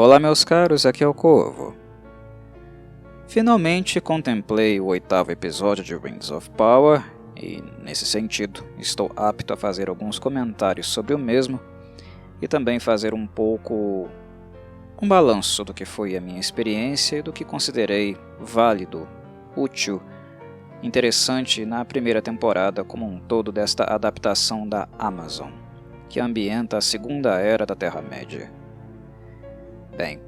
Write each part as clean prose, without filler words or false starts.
Olá meus caros, aqui é o Corvo. Finalmente contemplei o 8º episódio de Rings of Power e, nesse sentido, estou apto a fazer alguns comentários sobre o mesmo e também fazer um balanço do que foi a minha experiência e do que considerei válido, útil, interessante na primeira temporada como um todo desta adaptação da Amazon, que ambienta a Segunda Era da Terra-média. Bem,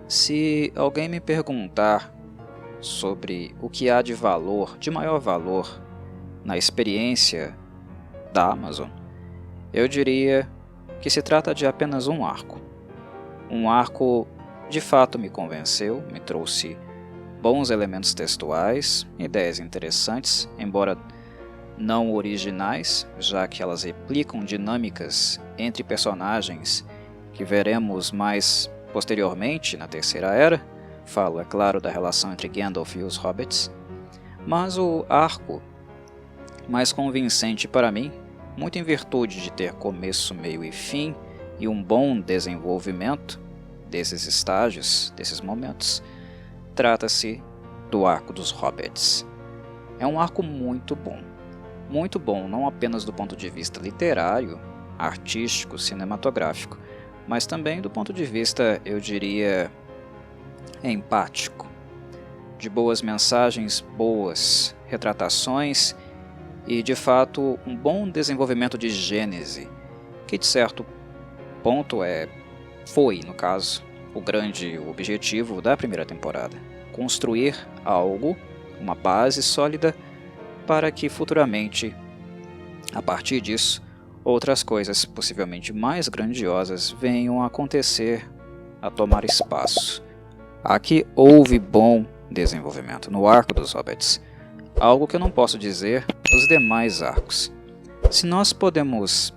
se alguém me perguntar sobre o que há de valor, de maior valor, na experiência da Amazon, eu diria que se trata de apenas um arco. Um arco de fato me convenceu, me trouxe bons elementos textuais, ideias interessantes, embora não originais, já que elas replicam dinâmicas entre personagens que veremos mais posteriormente na Terceira Era. Falo, é claro, da relação entre Gandalf e os Hobbits, mas o arco mais convincente para mim, muito em virtude de ter começo, meio e fim e um bom desenvolvimento desses estágios, desses momentos, trata-se do arco dos Hobbits. É um arco muito bom não apenas do ponto de vista literário, artístico, cinematográfico, mas também do ponto de vista, eu diria, empático, de boas mensagens, boas retratações e, de fato, um bom desenvolvimento de gênese, que de certo ponto foi, no caso, o grande objetivo da primeira temporada, construir algo, uma base sólida, para que futuramente, a partir disso, outras coisas possivelmente mais grandiosas venham a acontecer, a tomar espaço. Aqui houve bom desenvolvimento no arco dos Hobbits, algo que eu não posso dizer dos demais arcos. Se nós podemos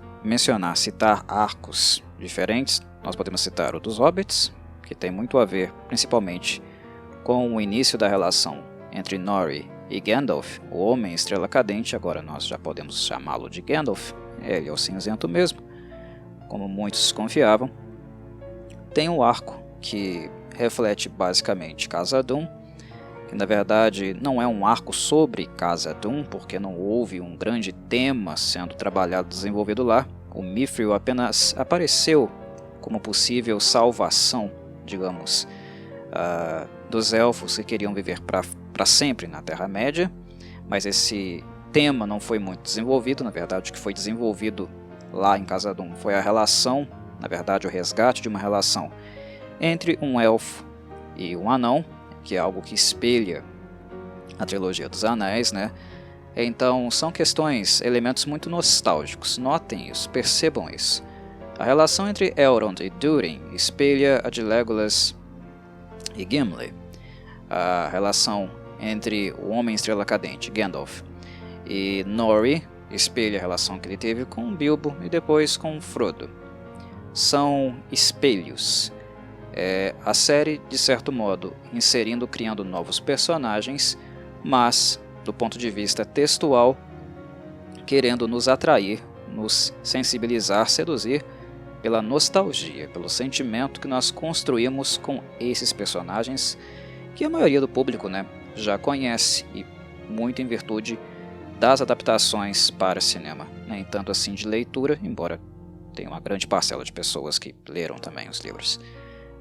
citar arcos diferentes, nós podemos citar o dos Hobbits, que tem muito a ver principalmente com o início da relação entre Nori e Gandalf, o Homem Estrela Cadente, agora nós já podemos chamá-lo de Gandalf, ele é o cinzento mesmo, como muitos confiavam. Tem um arco que reflete basicamente Khazad-dûm, que na verdade não é um arco sobre Khazad-dûm, porque não houve um grande tema sendo trabalhado, desenvolvido lá. O Mithril apenas apareceu como possível salvação, digamos, dos elfos que queriam viver para sempre na Terra-média, mas esse tema não foi muito desenvolvido. Na verdade, o que foi desenvolvido lá em Khazad-dûm foi a relação, na verdade o resgate de uma relação entre um elfo e um anão, que é algo que espelha a trilogia dos Anéis, né? Então são questões, elementos muito nostálgicos, notem isso, percebam isso. A relação entre Elrond e Durin espelha a de Legolas e Gimli. A relação entre o Homem Estrela Cadente, Gandalf, e Nori espelha a relação que ele teve com Bilbo e depois com Frodo. São espelhos. A série, de certo modo, criando novos personagens, mas, do ponto de vista textual, querendo nos atrair, nos sensibilizar, seduzir pela nostalgia, pelo sentimento que nós construímos com esses personagens, que a maioria do público, já conhece, e muito em virtude das adaptações para cinema, nem tanto assim de leitura, embora tenha uma grande parcela de pessoas que leram também os livros.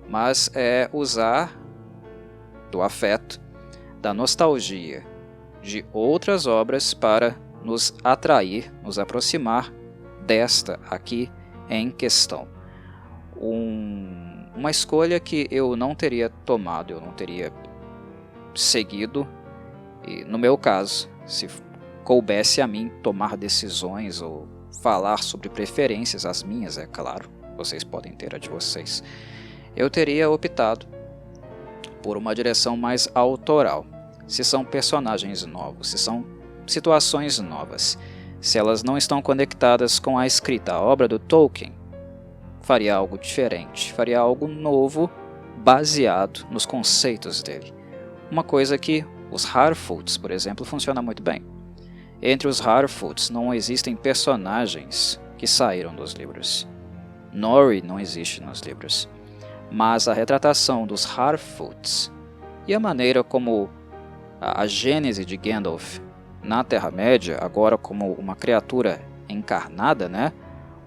Mas é usar do afeto, da nostalgia de outras obras para nos atrair, nos aproximar desta aqui em questão. Uma escolha que eu não teria tomado, eu não teria seguido, e no meu caso, se coubesse a mim tomar decisões ou falar sobre preferências, as minhas, é claro, vocês podem ter a de vocês, eu teria optado por uma direção mais autoral. Se são personagens novos, se são situações novas, se elas não estão conectadas com a escrita, a obra do Tolkien, faria algo diferente, faria algo novo, baseado nos conceitos dele. Uma coisa que os Harfoots, por exemplo, funciona muito bem. Entre os Harfoots não existem personagens que saíram dos livros. Nori não existe nos livros. mas a retratação dos Harfoots e a maneira como a gênese de Gandalf na Terra-média, agora como uma criatura encarnada, né?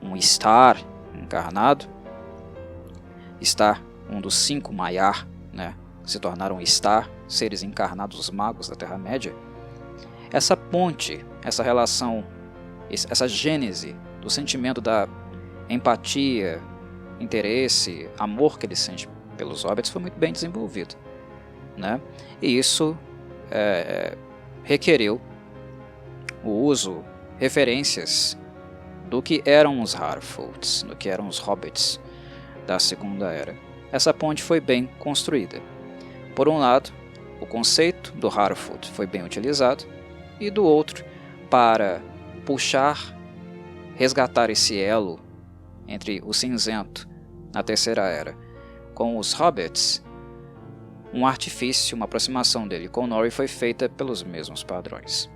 Um Star encarnado, Star, um dos 5 Maiar, né? Se tornaram Star, seres encarnados, os magos da Terra-média. Essa ponte, essa relação, essa gênese do sentimento da empatia, interesse, amor que ele sente pelos hobbits foi muito bem desenvolvido, né? E isso requeriu o uso, referências do que eram os Harfoots, do que eram os hobbits da Segunda Era. Essa ponte foi bem construída. Por um lado, o conceito do Harfoot foi bem utilizado, e do outro, para puxar, resgatar esse elo entre o cinzento na Terceira Era com os hobbits, um artifício, uma aproximação dele com Nori foi feita pelos mesmos padrões.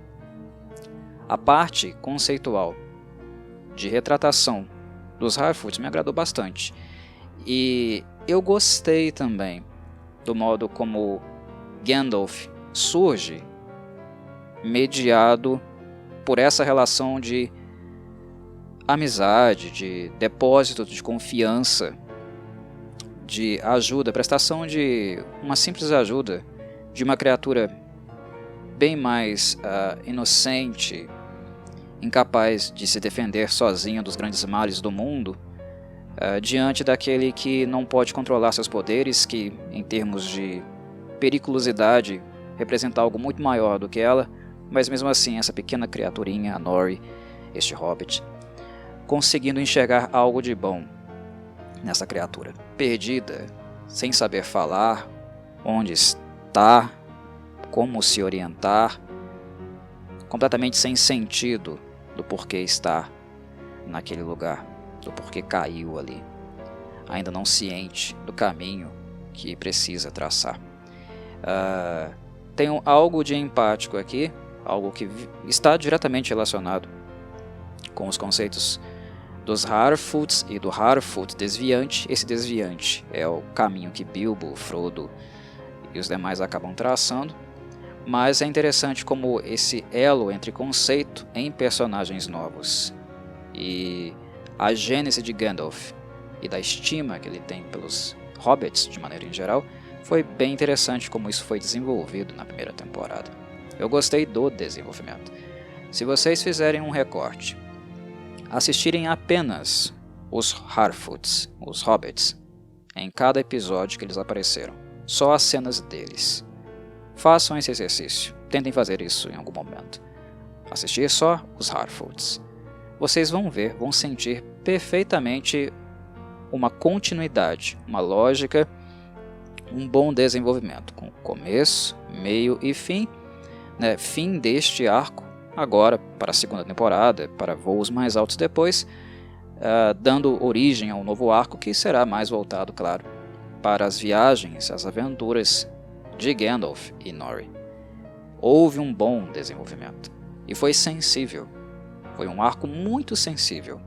A parte conceitual de retratação dos Harfoots me agradou bastante, e eu gostei também do modo como Gandalf surge mediado por essa relação de amizade, de depósito de confiança, de ajuda, prestação de uma simples ajuda de uma criatura bem mais inocente, incapaz de se defender sozinha dos grandes males do mundo, diante daquele que não pode controlar seus poderes, que em termos de periculosidade representa algo muito maior do que ela, mas mesmo assim essa pequena criaturinha, a Nori, este hobbit, conseguindo enxergar algo de bom nessa criatura, perdida, sem saber falar, onde está, como se orientar, completamente sem sentido do porquê estar naquele lugar, do porquê caiu ali, ainda não ciente do caminho que precisa traçar. Tem algo de empático aqui, algo que está diretamente relacionado com os conceitos dos Harfoots e do Harfoot desviante. Esse desviante é o caminho que Bilbo, Frodo e os demais acabam traçando, mas é interessante como esse elo entre conceito em personagens novos e a gênese de Gandalf e da estima que ele tem pelos hobbits de maneira em geral, foi bem interessante como isso foi desenvolvido na primeira temporada. Eu gostei do desenvolvimento. Se vocês fizerem um recorte, assistirem apenas os Harfoots, os hobbits, em cada episódio que eles apareceram, só as cenas deles, façam esse exercício, tentem fazer isso em algum momento. Assistir só os Harfoots. Vocês vão ver, vão sentir perfeitamente uma continuidade, uma lógica, um bom desenvolvimento, com começo, meio e fim, né? Fim deste arco, agora para a segunda temporada, para voos mais altos depois, dando origem a um novo arco que será mais voltado, claro, para as viagens, as aventuras de Gandalf e Nori. Houve um bom desenvolvimento e foi sensível, foi um arco muito sensível.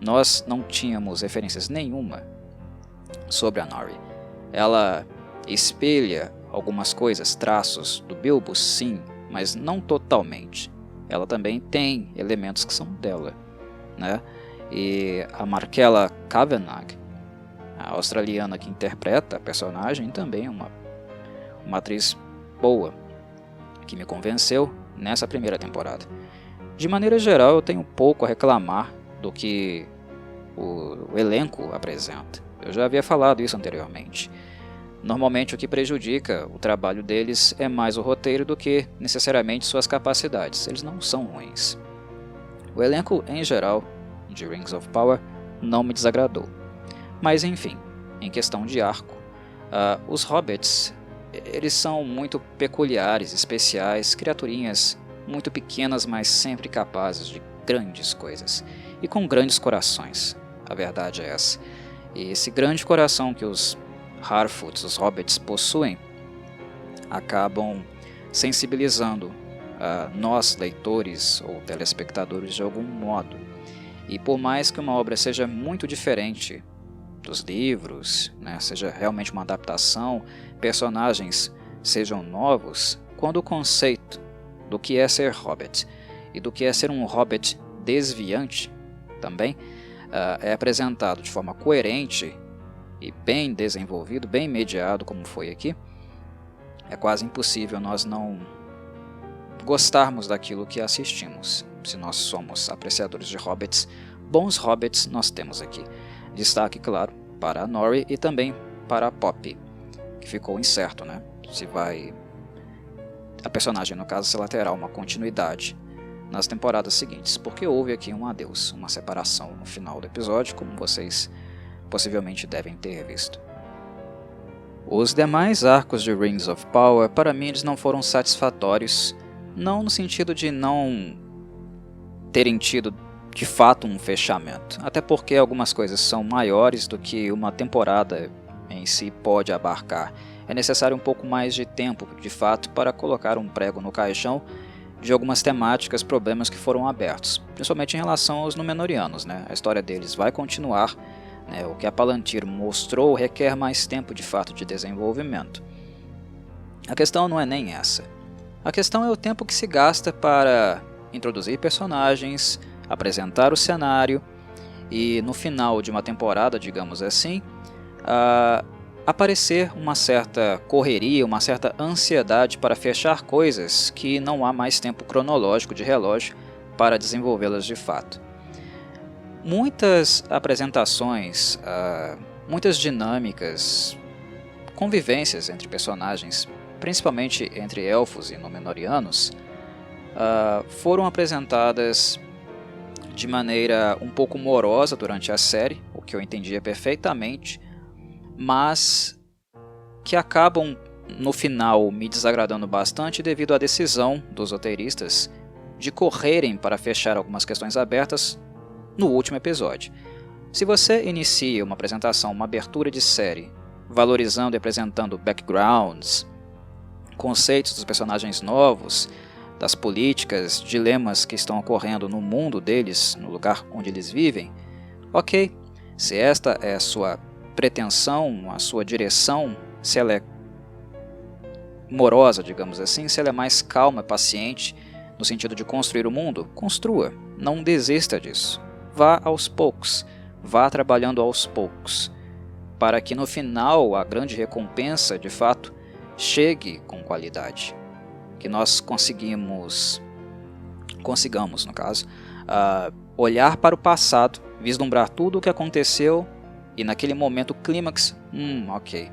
Nós não tínhamos referências nenhuma sobre a Nori. Ela espelha algumas coisas, traços do Bilbo, sim, mas não totalmente. Ela também tem elementos que são dela, né? E a Markella Kavanagh, a australiana que interpreta a personagem, também é uma atriz boa, que me convenceu nessa primeira temporada. De maneira geral, eu tenho pouco a reclamar do que o elenco apresenta. Eu já havia falado isso anteriormente. Normalmente o que prejudica o trabalho deles é mais o roteiro do que necessariamente suas capacidades. Eles não são ruins. O elenco em geral de Rings of Power não me desagradou. Mas enfim, em questão de arco, os hobbits eles são muito peculiares, especiais, criaturinhas muito pequenas, mas sempre capazes de grandes coisas e com grandes corações. A verdade é essa. E esse grande coração que os Harfoots, os hobbits, possuem, acabam sensibilizando nós, leitores ou telespectadores, de algum modo. E por mais que uma obra seja muito diferente dos livros, né, seja realmente uma adaptação, personagens sejam novos, quando o conceito do que é ser hobbit e do que é ser um hobbit desviante também é apresentado de forma coerente e bem desenvolvido, bem mediado como foi aqui, é quase impossível nós não gostarmos daquilo que assistimos. Se nós somos apreciadores de hobbits, bons hobbits nós temos aqui. Destaque, claro, para a Nori e também para a Poppy, que ficou incerto, né? Se vai a personagem, no caso, se ela terá uma continuidade nas temporadas seguintes, porque houve aqui um adeus, uma separação no final do episódio, como vocês possivelmente devem ter visto. Os demais arcos de Rings of Power, para mim, eles não foram satisfatórios, não no sentido de não terem tido de fato um fechamento, até porque algumas coisas são maiores do que uma temporada em si pode abarcar. É necessário um pouco mais de tempo, de fato, para colocar um prego no caixão de algumas temáticas, problemas que foram abertos, principalmente em relação aos Númenóreanos, né? A história deles vai continuar, né? O que a Palantir mostrou requer mais tempo de fato de desenvolvimento. A questão não é nem essa. A questão é o tempo que se gasta para introduzir personagens, apresentar o cenário e no final de uma temporada, digamos assim, aparecer uma certa correria, uma certa ansiedade para fechar coisas que não há mais tempo cronológico de relógio para desenvolvê-las de fato. Muitas apresentações, muitas dinâmicas, convivências entre personagens, principalmente entre elfos e Númenóreanos, foram apresentadas de maneira um pouco morosa durante a série, o que eu entendia perfeitamente, mas que acabam no final me desagradando bastante devido à decisão dos roteiristas de correrem para fechar algumas questões abertas no último episódio. Se você inicia uma apresentação, uma abertura de série, valorizando e apresentando backgrounds, conceitos dos personagens novos, das políticas, dilemas que estão ocorrendo no mundo deles, no lugar onde eles vivem, ok, se esta é a sua pretensão, a sua direção, se ela é morosa, digamos assim, se ela é mais calma, paciente, no sentido de construir o mundo, construa, não desista disso. Vá aos poucos, vá trabalhando aos poucos, para que no final a grande recompensa, de fato, chegue com qualidade. Que nós consigamos, no caso, olhar para o passado, vislumbrar tudo o que aconteceu e naquele momento clímax, ok,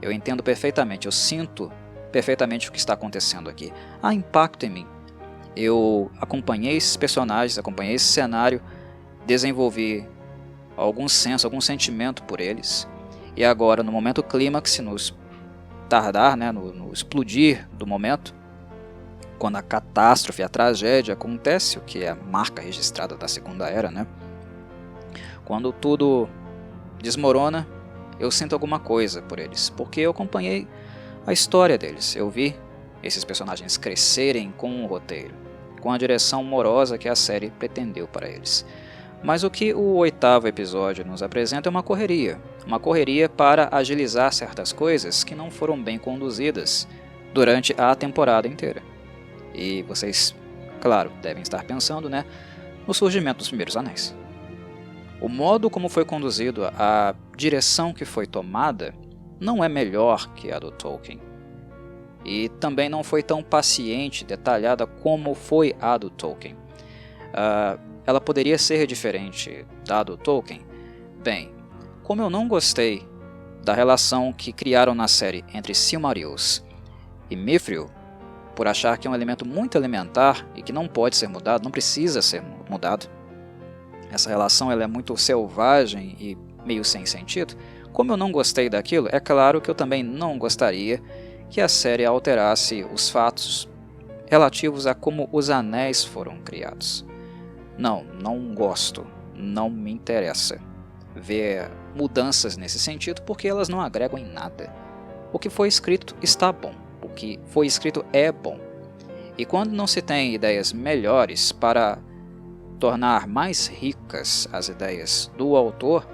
eu entendo perfeitamente, eu sinto perfeitamente o que está acontecendo aqui. Há impacto em mim. Eu acompanhei esses personagens, acompanhei esse cenário, desenvolvi algum senso, algum sentimento por eles. E agora, no momento clímax, no tardar, né, no explodir do momento, quando a catástrofe, a tragédia acontece, o que é a marca registrada da Segunda Era, né? Quando tudo desmorona, eu sinto alguma coisa por eles, porque eu acompanhei a história deles, eu vi esses personagens crescerem com o roteiro, com a direção morosa que a série pretendeu para eles. Mas o que o 8º episódio nos apresenta é uma correria para agilizar certas coisas que não foram bem conduzidas durante a temporada inteira. E vocês, claro, devem estar pensando, né, no surgimento dos Primeiros Anéis. O modo como foi conduzido, a direção que foi tomada, não é melhor que a do Tolkien. E também não foi tão paciente, detalhada como foi a do Tolkien. Ela poderia ser diferente da do Tolkien? Bem, como eu não gostei da relação que criaram na série entre Silmarils e Mithril, por achar que é um elemento muito elementar e que não pode ser mudado, não precisa ser mudado, essa relação ela é muito selvagem e meio sem sentido. Como eu não gostei daquilo, é claro que eu também não gostaria que a série alterasse os fatos relativos a como os anéis foram criados. Não gosto, não me interessa ver mudanças nesse sentido, porque elas não agregam em nada. O que foi escrito está bom, o que foi escrito é bom. E quando não se tem ideias melhores para tornar mais ricas as ideias do autor,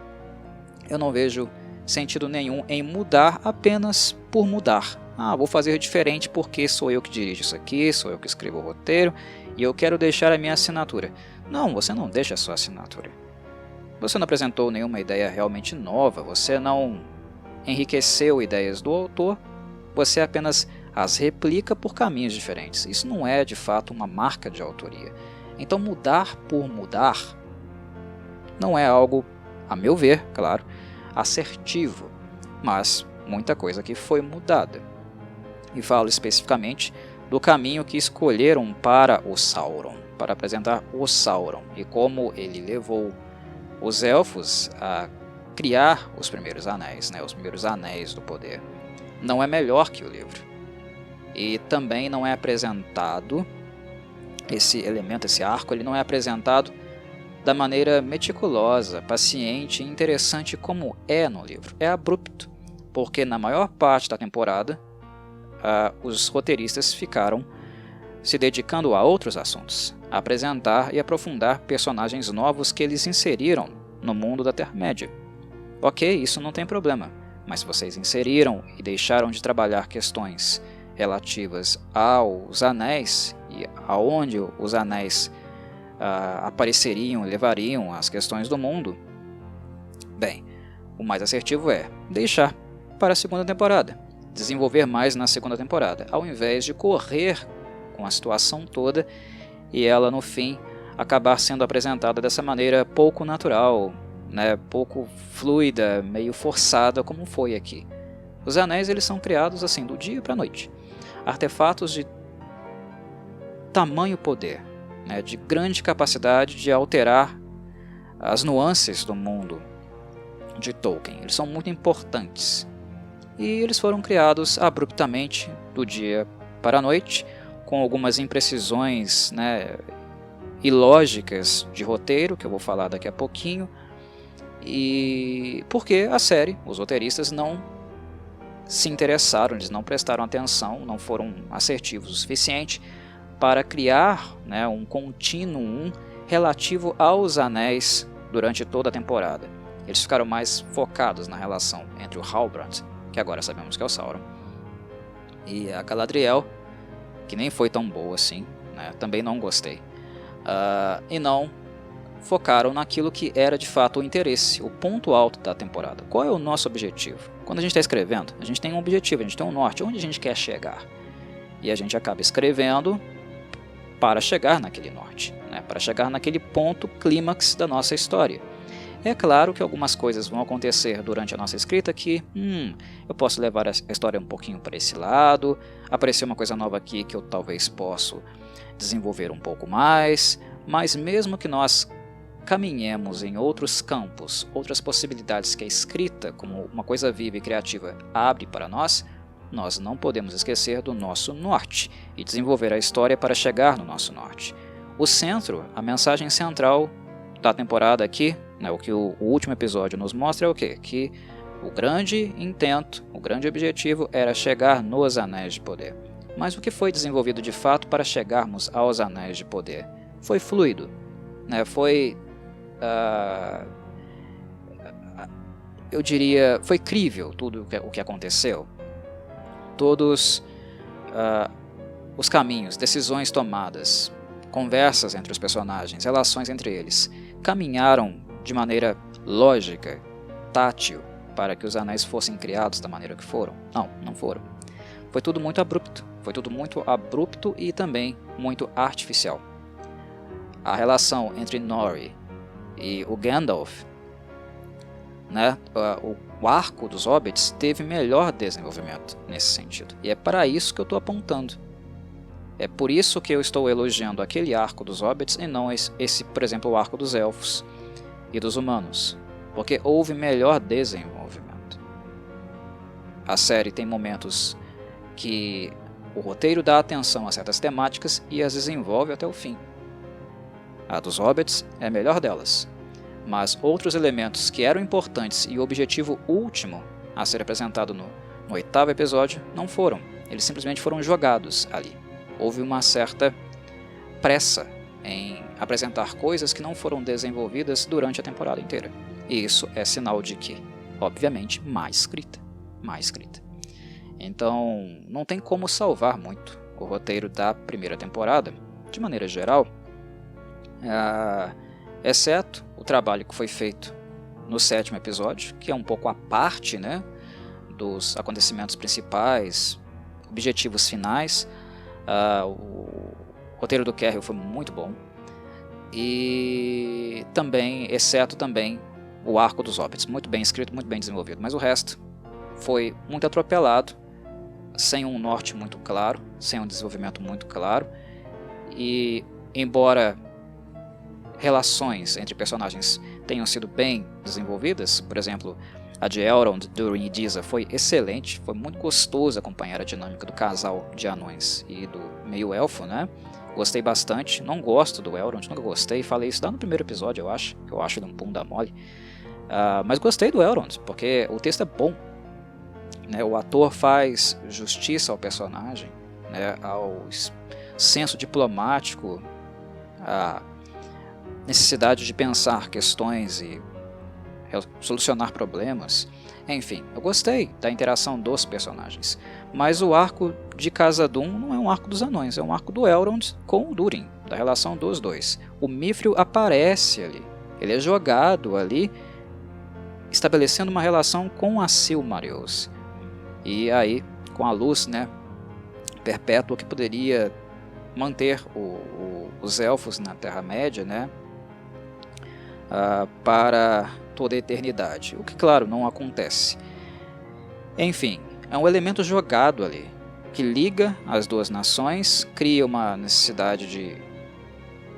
eu não vejo sentido nenhum em mudar apenas por mudar. Vou fazer diferente porque sou eu que dirijo isso aqui, sou eu que escrevo o roteiro e eu quero deixar a minha assinatura. Não, você não deixa a sua assinatura. Você não apresentou nenhuma ideia realmente nova, você não enriqueceu ideias do autor, você apenas as replica por caminhos diferentes. Isso não é, de fato, uma marca de autoria. Então, mudar por mudar não é algo, a meu ver, claro, assertivo, mas muita coisa aqui foi mudada. E falo especificamente do caminho que escolheram para o Sauron, para apresentar o Sauron, e como ele levou os elfos a criar os primeiros anéis, os primeiros anéis do poder. Não é melhor que o livro. E também não é apresentado, esse elemento, esse arco, ele não é apresentado da maneira meticulosa, paciente e interessante como é no livro. É abrupto, porque na maior parte da temporada, os roteiristas ficaram se dedicando a outros assuntos, a apresentar e aprofundar personagens novos que eles inseriram no mundo da Terra-média. Ok, isso não tem problema, mas se vocês inseriram e deixaram de trabalhar questões relativas aos anéis e aonde os anéis apareceriam e levariam as questões do mundo, bem, o mais assertivo é deixar para a segunda temporada, desenvolver mais na segunda temporada, ao invés de correr com a situação toda e ela no fim acabar sendo apresentada dessa maneira pouco natural, pouco fluida, meio forçada como foi aqui. Os anéis eles são criados assim do dia para a noite. Artefatos de tamanho poder, de grande capacidade de alterar as nuances do mundo de Tolkien. Eles são muito importantes. E eles foram criados abruptamente do dia para a noite, com algumas imprecisões ilógicas de roteiro, que eu vou falar daqui a pouquinho, e porque a série, os roteiristas não se interessaram, eles não prestaram atenção, não foram assertivos o suficiente para criar um contínuo relativo aos anéis durante toda a temporada. Eles ficaram mais focados na relação entre o Halbrand, que agora sabemos que é o Sauron, e a Galadriel, que nem foi tão boa assim, também não gostei, e não focaram naquilo que era de fato o interesse, o ponto alto da temporada. Qual é o nosso objetivo? Quando a gente está escrevendo, a gente tem um objetivo, a gente tem um norte, onde a gente quer chegar. E a gente acaba escrevendo para chegar naquele norte, para chegar naquele ponto clímax da nossa história. É claro que algumas coisas vão acontecer durante a nossa escrita que eu posso levar a história um pouquinho para esse lado, aparecer uma coisa nova aqui que eu talvez possa desenvolver um pouco mais, mas mesmo que nós caminhemos em outros campos, outras possibilidades que a escrita, como uma coisa viva e criativa, abre para nós, nós não podemos esquecer do nosso norte e desenvolver a história para chegar no nosso norte. O centro, a mensagem central da temporada aqui, o que o último episódio nos mostra é o quê? Que o grande intento, o grande objetivo era chegar nos Anéis de Poder. Mas o que foi desenvolvido de fato para chegarmos aos Anéis de Poder? Foi fluido, foi eu diria, foi crível tudo o que aconteceu. Todos os caminhos, decisões tomadas, conversas entre os personagens, relações entre eles, caminharam de maneira lógica, tátil, para que os anéis fossem criados da maneira que foram. Não foram. Foi tudo muito abrupto e também muito artificial. A relação entre Nori e o Gandalf, o arco dos Hobbits teve melhor desenvolvimento nesse sentido. E é para isso que eu estou apontando. É por isso que eu estou elogiando aquele arco dos Hobbits e não esse, por exemplo, o arco dos Elfos e dos Humanos. Porque houve melhor desenvolvimento. A série tem momentos que o roteiro dá atenção a certas temáticas e as desenvolve até o fim. A dos Hobbits é a melhor delas. Mas outros elementos que eram importantes e o objetivo último a ser apresentado no 8º episódio não foram. Eles simplesmente foram jogados ali. Houve uma certa pressa em apresentar coisas que não foram desenvolvidas durante a temporada inteira. E isso é sinal de que obviamente, má escrita. Então, não tem como salvar muito o roteiro da primeira temporada, de maneira geral, exceto o trabalho que foi feito no 7º episódio, que é um pouco à parte, né, dos acontecimentos principais, objetivos finais. O roteiro do Carrey foi muito bom, e também, exceto também o arco dos Hobbits, muito bem escrito, muito bem desenvolvido, mas o resto foi muito atropelado, sem um norte muito claro, sem um desenvolvimento muito claro, e embora relações entre personagens tenham sido bem desenvolvidas, por exemplo, a de Elrond, Durin e Disa foi excelente, foi muito gostoso acompanhar a dinâmica do casal de anões e do meio-elfo, né? Gostei bastante, não gosto do Elrond, nunca gostei, falei isso lá no primeiro episódio, eu acho ele um bunda mole, mas gostei do Elrond, porque o texto é bom, né? O ator faz justiça ao personagem, né? Ao senso diplomático, a necessidade de pensar questões e solucionar problemas. Enfim, eu gostei da interação dos personagens, mas o arco de Khazad-dûm não é um arco dos anões, é um arco do Elrond com o Durin, da relação dos dois. O Mithril aparece ali, ele é jogado ali, estabelecendo uma relação com a Silmarils, e aí com a luz, né, perpétua que poderia manter os elfos na Terra-média, né, para toda a eternidade, o que claro não acontece. Enfim, é um elemento jogado ali, que liga as duas nações, cria uma necessidade de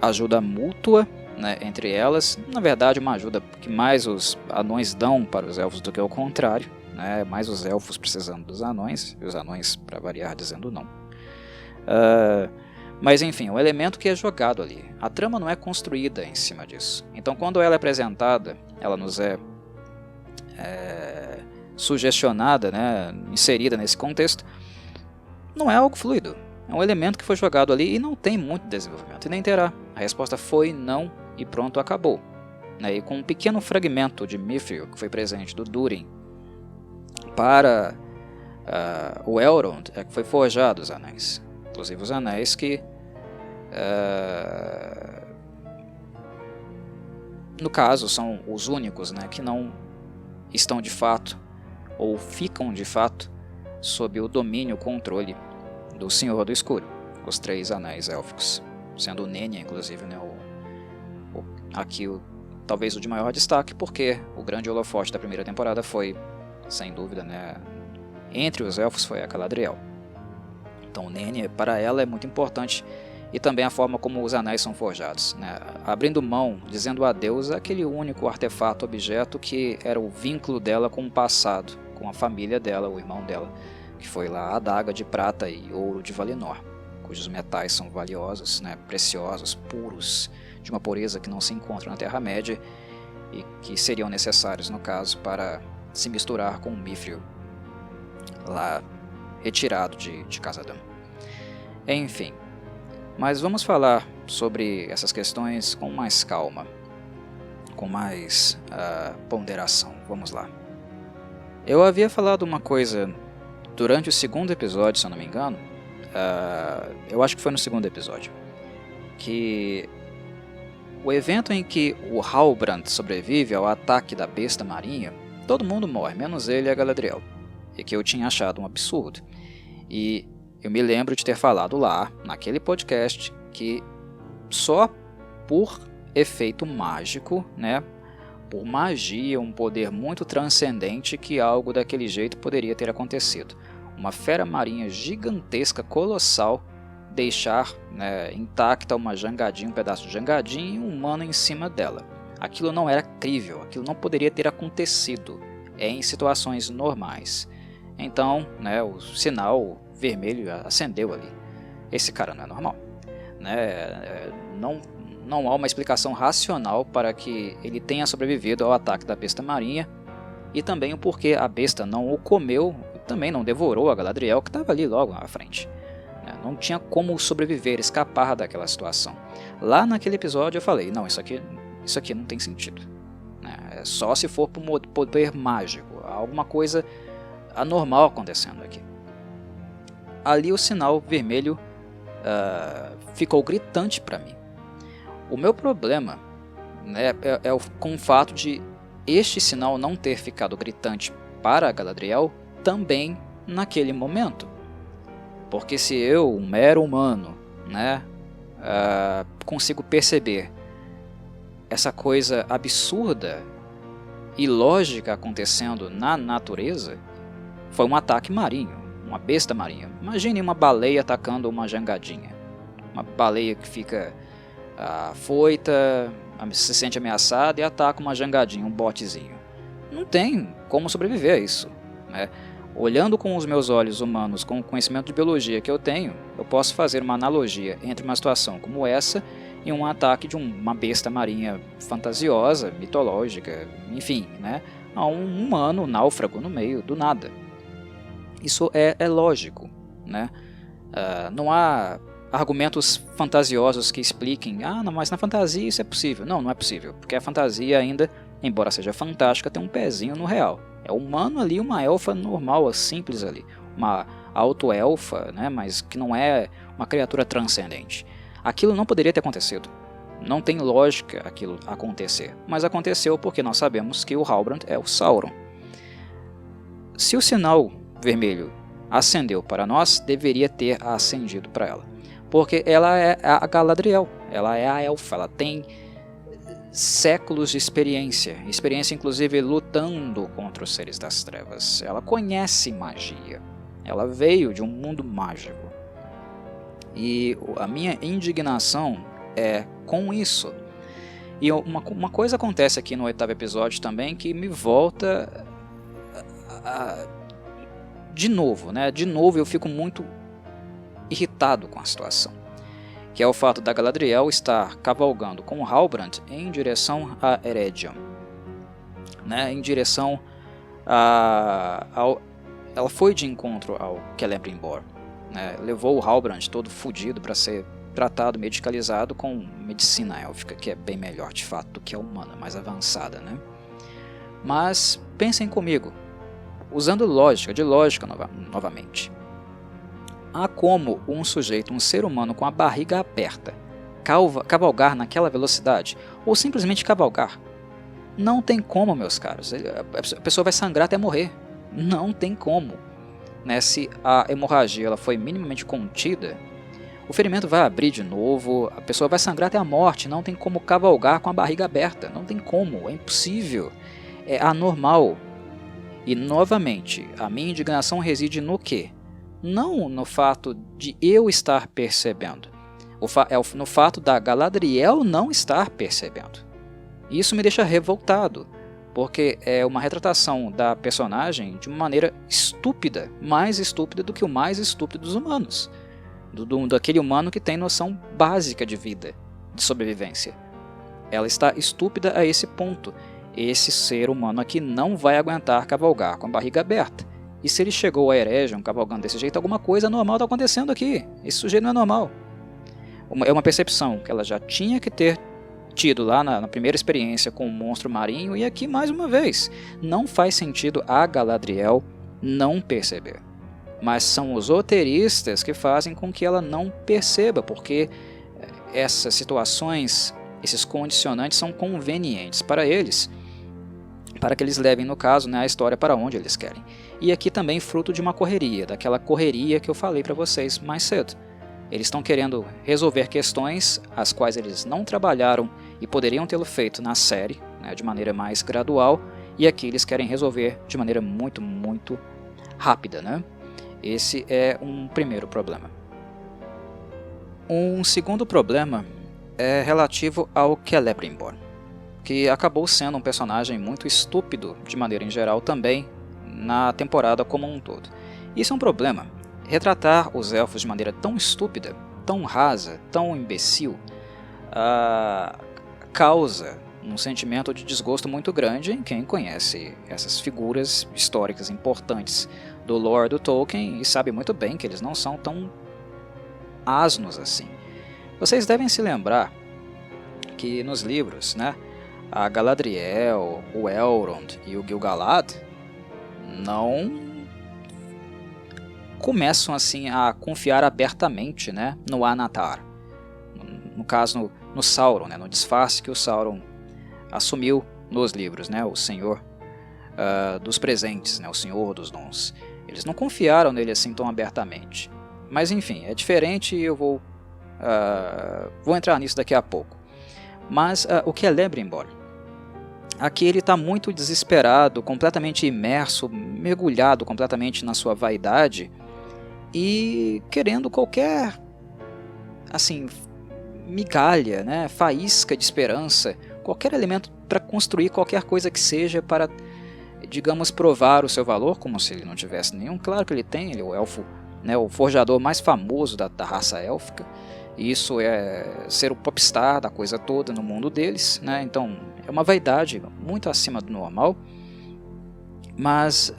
ajuda mútua, né, entre elas, na verdade uma ajuda que mais os anões dão para os elfos do que o contrário, né, mais os elfos precisando dos anões, e os anões, para variar, dizendo não. Mas enfim, o elemento que é jogado ali. A trama não é construída em cima disso. Então quando ela é apresentada, ela nos é sugestionada, né, inserida nesse contexto, não é algo fluido. É um elemento que foi jogado ali e não tem muito desenvolvimento, e nem terá. A resposta foi não e pronto, acabou. E com um pequeno fragmento de Mithril que foi presente do Durin para o Elrond, é que foi forjado os anéis. Inclusive os anéis que, no caso, são os únicos, né, que não estão de fato, ou ficam de fato, sob o domínio, o controle do Senhor do Escuro, os 3 anéis élficos, sendo o Nenya, inclusive, né, aqui talvez o de maior destaque, porque o grande holofote da primeira temporada foi, sem dúvida, né, entre os elfos foi a Galadriel. Então o Nenya, para ela, é muito importante, e também a forma como os anéis são forjados, né? Abrindo mão, dizendo adeus àquele único artefato, objeto que era o vínculo dela com o passado, com a família dela, o irmão dela, que foi lá a adaga de prata e ouro de Valinor, cujos metais são valiosos, né, preciosos, puros, de uma pureza que não se encontra na Terra-média e que seriam necessários, no caso, para se misturar com o Mithril lá retirado de Khazad-dûm. Enfim, mas vamos falar sobre essas questões com mais calma, com mais ponderação. Vamos lá. Eu havia falado uma coisa durante o 2º episódio, se eu não me engano, eu acho que foi no 2º episódio, que o evento em que o Halbrand sobrevive ao ataque da besta marinha, todo mundo morre, menos ele e a Galadriel, e que eu tinha achado um absurdo. E eu me lembro de ter falado lá, naquele podcast, que só por efeito mágico, né, por magia, um poder muito transcendente, que algo daquele jeito poderia ter acontecido. Uma fera marinha gigantesca, colossal, deixar, né, intacta uma jangadinha, um pedaço de jangadinha e um humano em cima dela. Aquilo não era crível, aquilo não poderia ter acontecido em situações normais. Então, né, o sinal vermelho acendeu ali. Esse cara não é normal, né? Não há uma explicação racional para que ele tenha sobrevivido ao ataque da besta marinha, e também o porquê a besta não o comeu, também não devorou a Galadriel, que estava ali logo à frente. Não tinha como sobreviver, escapar daquela situação. Lá naquele episódio eu falei, não, isso aqui não tem sentido. É só se for por poder mágico. há alguma coisa anormal acontecendo aqui. Ali o sinal vermelho ficou gritante para mim. O meu problema, né, com o fato de este sinal não ter ficado gritante para a Galadriel também naquele momento. Porque se eu, um mero humano, né, consigo perceber essa coisa absurda e lógica acontecendo na natureza, foi um ataque marinho, uma besta marinha. Imagine uma baleia atacando uma jangadinha. Uma baleia que fica afoita, se sente ameaçada e ataca uma jangadinha, um botezinho. Não tem como sobreviver a isso, né? Olhando com os meus olhos humanos, com o conhecimento de biologia que eu tenho, eu posso fazer uma analogia entre uma situação como essa e um ataque de uma besta marinha fantasiosa, mitológica, enfim, né, a um humano náufrago no meio do nada. Isso é lógico, né? Não há argumentos fantasiosos que expliquem, não, mas na fantasia isso é possível. Não é possível, porque a fantasia ainda, embora seja fantástica, tem um pezinho no real. É humano ali, uma elfa normal, simples ali, uma auto-elfa, né, mas que não é uma criatura transcendente. Aquilo não poderia ter acontecido. Não tem lógica aquilo acontecer, mas aconteceu porque nós sabemos que o Halbrand é o Sauron. Se o sinal vermelho acendeu para nós, deveria ter acendido para ela, porque ela é a Galadriel, ela é a elfa, ela tem séculos de experiência inclusive lutando contra os seres das trevas. Ela conhece magia, ela veio de um mundo mágico. E a minha indignação é com isso. E uma coisa acontece aqui no 8º episódio também que me volta de novo, né? De novo eu fico muito irritado com a situação, que é o fato da Galadriel estar cavalgando com o Halbrand em direção a Eregion, né? Em direção ela foi de encontro ao Celebrimbor, né? Levou o Halbrand todo fodido para ser tratado, medicalizado com medicina élfica, que é bem melhor de fato do que a humana, mais avançada, né? Mas pensem comigo, usando lógica novamente. Há como um sujeito, um ser humano com a barriga aberta, cavalgar naquela velocidade, ou simplesmente cavalgar? Não tem como, meus caros. A pessoa vai sangrar até morrer. Não tem como, né? Se a hemorragia ela foi minimamente contida, o ferimento vai abrir de novo, a pessoa vai sangrar até a morte. Não tem como cavalgar com a barriga aberta. Não tem como, é impossível. É anormal. E, novamente, a minha indignação reside no quê? Não no fato de eu estar percebendo, no fato da Galadriel não estar percebendo. Isso me deixa revoltado, porque é uma retratação da personagem de uma maneira estúpida, mais estúpida do que o mais estúpido dos humanos, daquele humano que tem noção básica de vida, de sobrevivência. Ela está estúpida a esse ponto. Esse ser humano aqui não vai aguentar cavalgar com a barriga aberta. E se ele chegou a Eregion cavalgando desse jeito, alguma coisa normal está acontecendo aqui. Esse sujeito não é normal. É uma percepção que ela já tinha que ter tido lá na primeira experiência com o monstro marinho, e aqui mais uma vez. Não faz sentido a Galadriel não perceber. Mas são os roteiristas que fazem com que ela não perceba, porque essas situações, esses condicionantes são convenientes para eles, para que eles levem, no caso, né, a história para onde eles querem. E aqui também fruto de uma correria, daquela correria que eu falei para vocês mais cedo. Eles estão querendo resolver questões as quais eles não trabalharam e poderiam tê-lo feito na série, né, de maneira mais gradual, e aqui eles querem resolver de maneira muito, muito rápida, né? Esse é um primeiro problema. Um segundo problema é relativo ao Celebrimbor, que acabou sendo um personagem muito estúpido de maneira em geral também na temporada como um todo. Isso é um problema. Retratar os elfos de maneira tão estúpida, tão rasa, tão imbecil, causa um sentimento de desgosto muito grande em quem conhece essas figuras históricas importantes do lore do Tolkien e sabe muito bem que eles não são tão asnos assim. Vocês devem se lembrar que nos livros, né, a Galadriel, o Elrond e o Gil-galad, não começam assim a confiar abertamente, né, no Anatar. No caso, no Sauron, né, no disfarce que o Sauron assumiu nos livros, né, o Senhor dos presentes, né, o Senhor dos dons. Eles não confiaram nele assim tão abertamente. Mas enfim, é diferente e eu vou entrar nisso daqui a pouco. Mas o que é Celebrimbor? Aqui ele está muito desesperado, completamente imerso, mergulhado completamente na sua vaidade e querendo qualquer assim migalha, né, faísca de esperança, qualquer elemento para construir qualquer coisa que seja para, digamos, provar o seu valor, como se ele não tivesse nenhum. Claro que ele tem, ele é o elfo, né, o forjador mais famoso da raça élfica. E isso é ser o popstar da coisa toda no mundo deles, né? Então é uma vaidade muito acima do normal, mas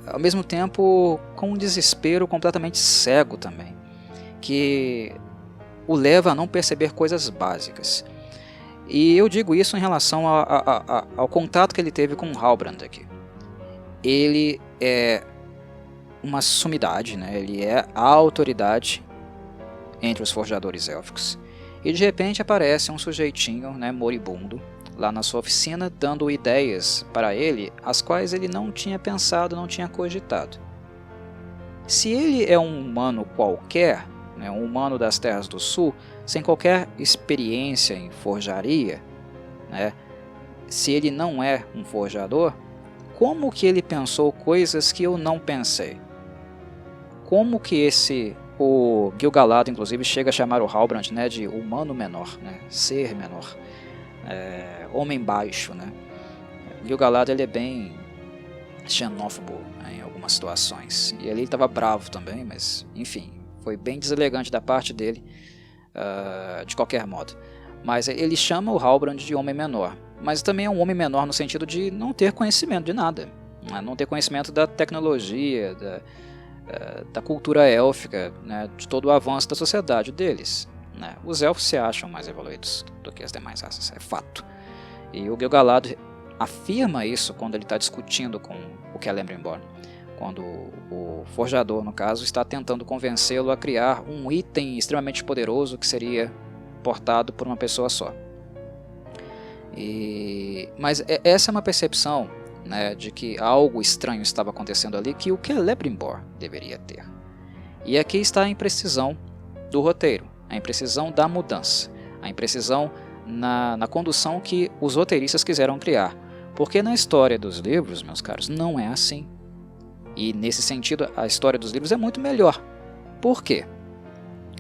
ao mesmo tempo com um desespero completamente cego também, que o leva a não perceber coisas básicas. E eu digo isso em relação ao contato que ele teve com Halbrand aqui. Ele é uma sumidade, né? Ele é a autoridade entre os forjadores élficos. E de repente aparece um sujeitinho, né, moribundo, lá na sua oficina, dando ideias para ele, as quais ele não tinha pensado, não tinha cogitado. Se ele é um humano qualquer, né, um humano das Terras do Sul, sem qualquer experiência em forjaria, né, se ele não é um forjador, como que ele pensou coisas que eu não pensei? Como que o Gil-galad, inclusive, chega a chamar o Halbrand, né, de humano menor, né, ser menor, homem baixo, né? Gil-galad ele é bem xenófobo, né, em algumas situações, e ele estava bravo também, mas enfim, foi bem deselegante da parte dele, de qualquer modo. Mas ele chama o Halbrand de homem menor, mas também é um homem menor no sentido de não ter conhecimento de nada, né, não ter conhecimento da tecnologia, da cultura élfica, né, de todo o avanço da sociedade deles, né. Os elfos se acham mais evoluídos do que as demais raças, é fato. E o Gil-galad afirma isso quando ele está discutindo com o Celebrimbor, quando o forjador, no caso, está tentando convencê-lo a criar um item extremamente poderoso que seria portado por uma pessoa só. Mas essa é uma percepção, né, de que algo estranho estava acontecendo ali que o Celebrimbor deveria ter. E aqui está a imprecisão do roteiro, a imprecisão da mudança, a imprecisão na condução que os roteiristas quiseram criar. Porque na história dos livros, meus caros, não é assim. E nesse sentido, a história dos livros é muito melhor. Por quê?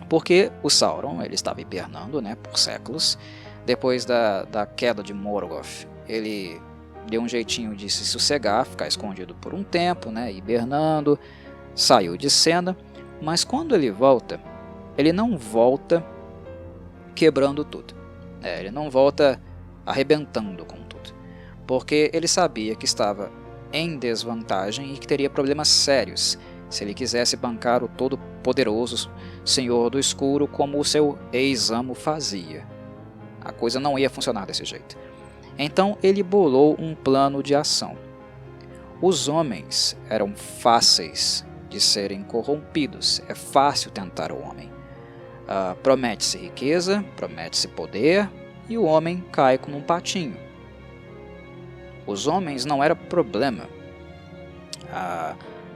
Porque o Sauron ele estava hibernando, né, por séculos. Depois da queda de Morgoth, ele deu um jeitinho de se sossegar, ficar escondido por um tempo, né, hibernando, saiu de cena, mas quando ele volta, ele não volta quebrando tudo, ele não volta arrebentando com tudo, porque ele sabia que estava em desvantagem e que teria problemas sérios se ele quisesse bancar o todo-poderoso Senhor do Escuro como o seu ex-amo fazia. A coisa não ia funcionar desse jeito. Então ele bolou um plano de ação. Os homens eram fáceis de serem corrompidos, é fácil tentar o homem. Promete-se riqueza, promete-se poder, e o homem cai como um patinho. Os homens não era problema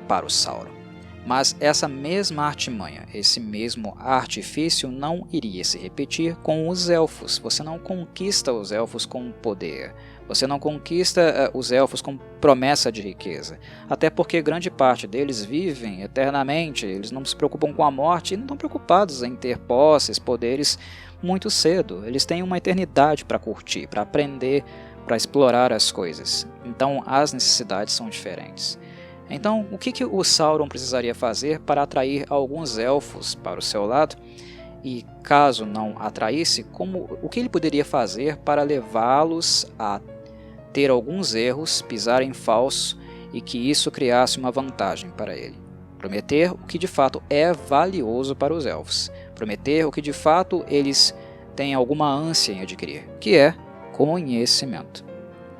para o Sauron, mas essa mesma artimanha, esse mesmo artifício não iria se repetir com os elfos. Você não conquista os elfos com poder, você não conquista os elfos com promessa de riqueza, até porque grande parte deles vivem eternamente, eles não se preocupam com a morte e não estão preocupados em ter posses, poderes muito cedo. Eles têm uma eternidade para curtir, para aprender, para explorar as coisas. Então as necessidades são diferentes. Então, o que o Sauron precisaria fazer para atrair alguns elfos para o seu lado? E caso não atraísse, o que ele poderia fazer para levá-los a ter alguns erros, pisar em falso e que isso criasse uma vantagem para ele? Prometer o que de fato é valioso para os elfos. Prometer o que de fato eles têm alguma ânsia em adquirir, que é conhecimento.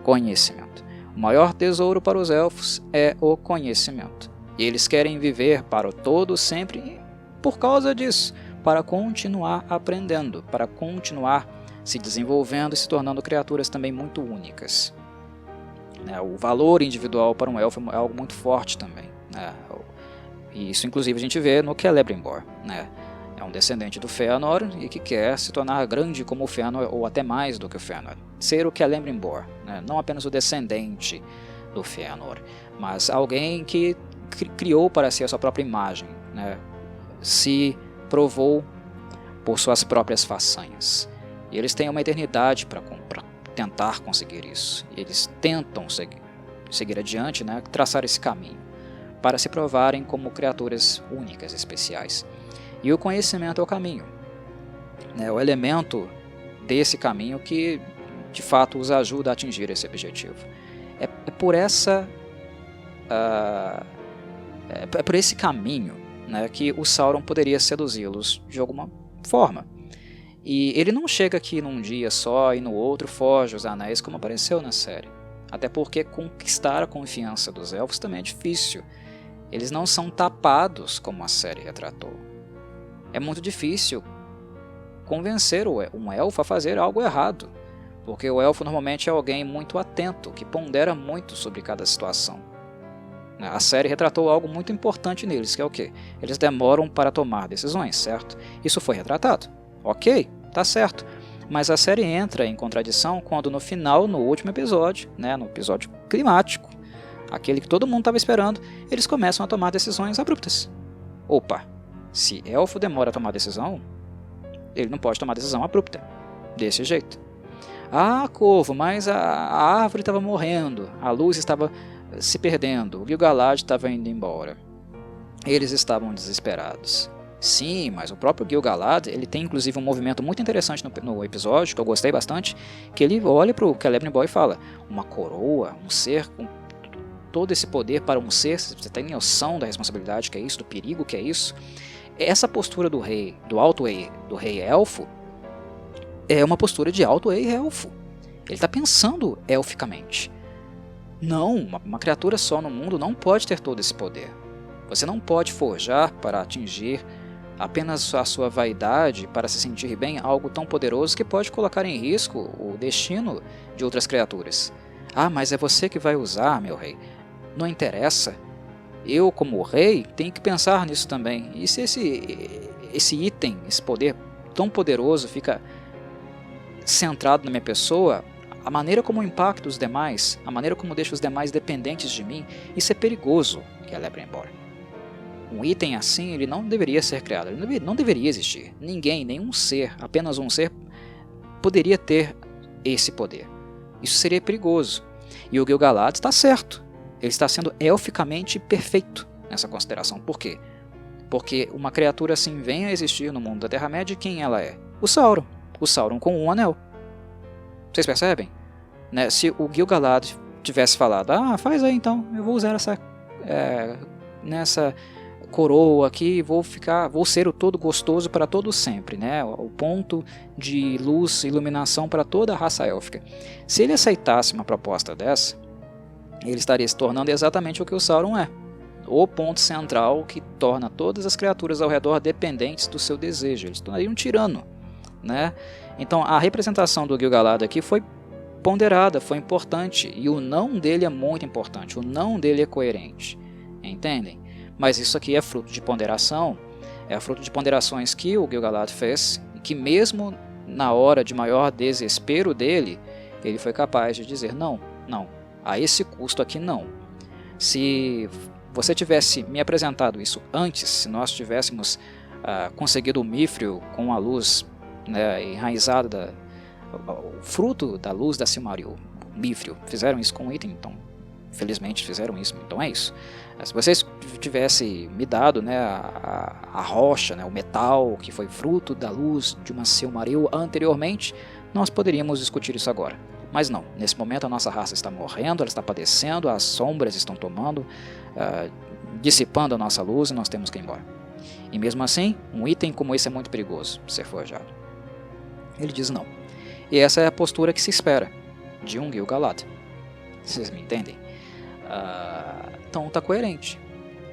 Conhecimento. O maior tesouro para os elfos é o conhecimento. E eles querem viver para o todo sempre por causa disso, para continuar aprendendo, para continuar se desenvolvendo e se tornando criaturas também muito únicas. O valor individual para um elfo é algo muito forte também. E isso inclusive a gente vê no Celebrimbor. É um descendente do Fëanor e que quer se tornar grande como o Fëanor, ou até mais do que o Fëanor. Ser o Celebrimbor, não apenas o descendente do Fëanor, mas alguém que criou para si a sua própria imagem, se provou por suas próprias façanhas. E eles têm uma eternidade para tentar conseguir isso. E eles tentam seguir adiante, traçar esse caminho, para se provarem como criaturas únicas, especiais. E o conhecimento é o caminho, o elemento desse caminho que, de fato, os ajuda a atingir esse objetivo. É por esse caminho que o Sauron poderia seduzi-los de alguma forma. E ele não chega aqui num dia só e no outro foge os anéis como apareceu na série. Até porque conquistar a confiança dos elfos também é difícil. Eles não são tapados como a série retratou. É muito difícil convencer um elfo a fazer algo errado, porque o elfo normalmente é alguém muito atento, que pondera muito sobre cada situação. A série retratou algo muito importante neles, que é o quê? Eles demoram para tomar decisões, certo? Isso foi retratado. Ok, tá certo. Mas a série entra em contradição quando no final, no último episódio, no episódio climático, aquele que todo mundo estava esperando, eles começam a tomar decisões abruptas. Opa! Se elfo demora a tomar decisão, ele não pode tomar decisão abrupta, desse jeito. Ah, Corvo, mas a árvore estava morrendo, a luz estava se perdendo, o Gil-galad estava indo embora. Eles estavam desesperados. Sim, mas o próprio Gil-galad, ele tem inclusive um movimento muito interessante no episódio, que eu gostei bastante, que ele olha para o Celebrimbor e fala: uma coroa, um ser com todo esse poder para um ser, você tem noção da responsabilidade que é isso, do perigo que é isso? Essa postura do rei, do rei elfo, é uma postura de alto rei elfo. Ele está pensando elficamente. Não, uma criatura só no mundo não pode ter todo esse poder. Você não pode forjar para atingir apenas a sua vaidade, para se sentir bem, algo tão poderoso que pode colocar em risco o destino de outras criaturas. Ah, mas é você que vai usar, meu rei. Não interessa. Eu, como rei, tenho que pensar nisso também. E se esse item, esse poder tão poderoso fica centrado na minha pessoa, a maneira como impacta os demais, a maneira como deixa os demais dependentes de mim, isso é perigoso, Celebrimbor. Um item assim, ele não deveria ser criado, ele não deveria existir. Ninguém, nenhum ser, apenas um ser, poderia ter esse poder. Isso seria perigoso. E o Gil-galad está certo. Ele está sendo elficamente perfeito nessa consideração. Por quê? Porque uma criatura assim vem a existir no mundo da Terra-média, quem ela é? O Sauron. O Sauron com um anel. Vocês percebem? Se o Gil-galad tivesse falado: ah, faz aí então, eu vou usar nessa coroa aqui, vou ser o todo gostoso para todo sempre, o ponto de luz e iluminação para toda a raça élfica. Se ele aceitasse uma proposta dessa, ele estaria se tornando exatamente o que o Sauron é, o ponto central que torna todas as criaturas ao redor dependentes do seu desejo. Ele se tornaria um tirano, Então a representação do Gil-galad aqui foi ponderada, foi importante, e o não dele é muito importante, o não dele é coerente, entendem? Mas isso aqui é fruto de ponderação, é fruto de ponderações que o Gil-galad fez, e que mesmo na hora de maior desespero dele, ele foi capaz de dizer: não, a esse custo aqui não. Se você tivesse me apresentado isso antes, se nós tivéssemos conseguido o Mithril com a luz enraizada, o fruto da luz da Silmaril, o Mithril, fizeram isso com o item, então felizmente fizeram isso, então é isso. Se vocês tivessem me dado a rocha, o metal que foi fruto da luz de uma Silmaril anteriormente, nós poderíamos discutir isso agora. Mas não, nesse momento a nossa raça está morrendo, ela está padecendo, as sombras estão tomando, dissipando a nossa luz, e nós temos que ir embora. E mesmo assim, um item como esse é muito perigoso de ser forjado. Ele diz não. E essa é a postura que se espera de um Gil-galad. Vocês me entendem? Então está coerente.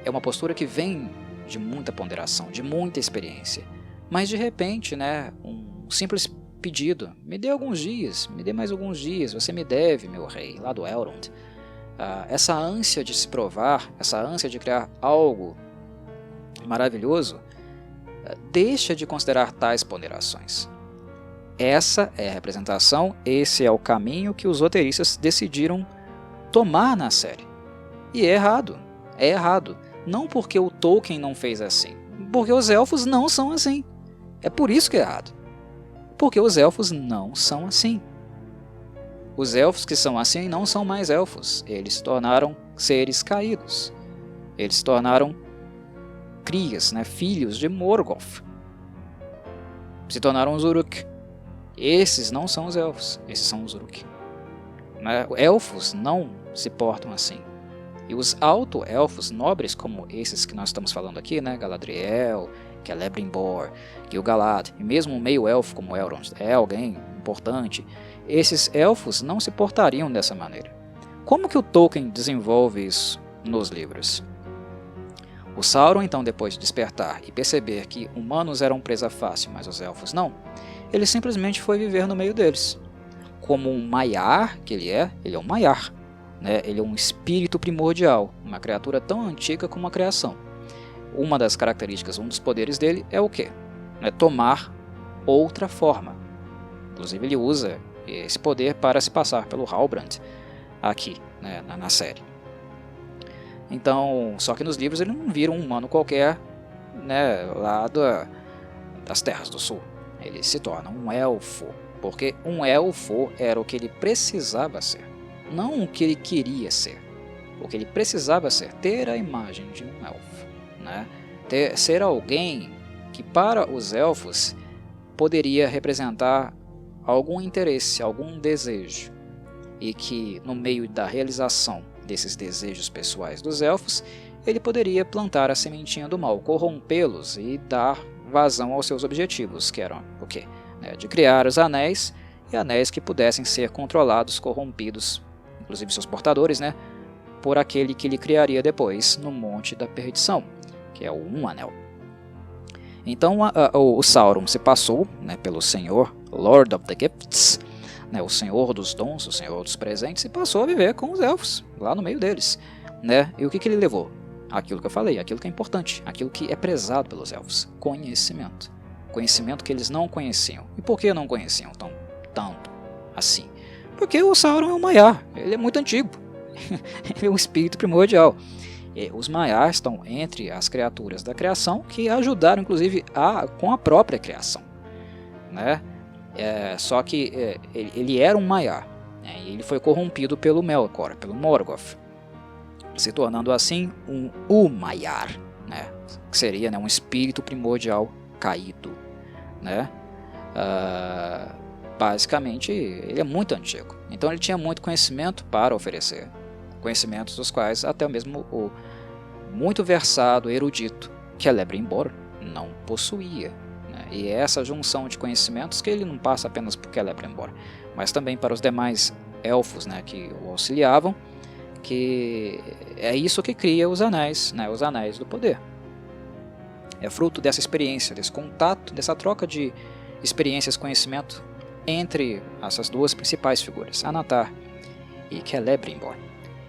É uma postura que vem de muita ponderação, de muita experiência. Mas de repente, né, um simples pedido, me dê alguns dias, me dê mais alguns dias, você me deve, meu rei, lá do Elrond. Essa ânsia de se provar, essa ânsia de criar algo maravilhoso, deixa de considerar tais ponderações. Essa é a representação, esse é o caminho que os roteiristas decidiram tomar na série. E é errado, é errado. Não porque o Tolkien não fez assim, porque os elfos não são assim. É por isso que é errado. Porque os elfos não são assim. Os elfos que são assim não são mais elfos. Eles se tornaram seres caídos. Eles se tornaram crias, né, filhos de Morgoth. Se tornaram os Uruk. Esses não são os elfos, esses são os Uruk. Elfos não se portam assim. E os alto-elfos nobres, como esses que nós estamos falando aqui, né, Galadriel, Celebrimbor, Gil-galad, e mesmo um meio-elfo como Elrond, é alguém importante, esses elfos não se portariam dessa maneira. Como que o Tolkien desenvolve isso nos livros? O Sauron, então, depois de despertar e perceber que humanos eram presa fácil, mas os elfos não, ele simplesmente foi viver no meio deles. Como um Maiar que ele é um Maiar. Né? Ele é um espírito primordial, uma criatura tão antiga como a criação. Uma das características, um dos poderes dele é o quê? É tomar outra forma. Inclusive ele usa esse poder para se passar pelo Halbrand aqui, né, na série. Então, só que nos livros ele não vira um humano qualquer, né, lá das Terras do Sul. Ele se torna um elfo, porque um elfo era o que ele precisava ser, não o que ele queria ser. O que ele precisava ser, ter a imagem de um elfo, né? Ser alguém que para os elfos poderia representar algum interesse, algum desejo, e que no meio da realização desses desejos pessoais dos elfos, ele poderia plantar a sementinha do mal, corrompê-los e dar vazão aos seus objetivos, que eram o quê? De criar os anéis, e anéis que pudessem ser controlados, corrompidos, inclusive seus portadores, né, por aquele que ele criaria depois no Monte da Perdição, que é o Um Anel. Então o Sauron se passou, né, pelo Senhor, Lord of the Gifts, né, o Senhor dos Dons, o Senhor dos Presentes, e passou a viver com os elfos, lá no meio deles. Né? E o que ele levou? Aquilo que eu falei, aquilo que é importante, aquilo que é prezado pelos elfos, conhecimento. Conhecimento que eles não conheciam. E por que não conheciam tanto assim? Porque o Sauron é um Maiar, ele é muito antigo, ele é um espírito primordial. E os Maiars estão entre as criaturas da criação que ajudaram inclusive com a própria criação. Né? Só que ele era um Maiar, né? E ele foi corrompido pelo Melkor, pelo Morgoth, se tornando assim um Maiar, né? Que seria, né, um espírito primordial caído. Né? Basicamente, ele é muito antigo, então ele tinha muito conhecimento para oferecer, conhecimentos dos quais até mesmo o muito versado, erudito Celebrimbor não possuía. E é essa junção de conhecimentos que ele não passa apenas por Celebrimbor, mas também para os demais elfos, né, que o auxiliavam, que é isso que cria os anéis, né, os anéis do poder. É fruto dessa experiência, desse contato, dessa troca de experiências e conhecimento entre essas duas principais figuras, Anatar e Celebrimbor.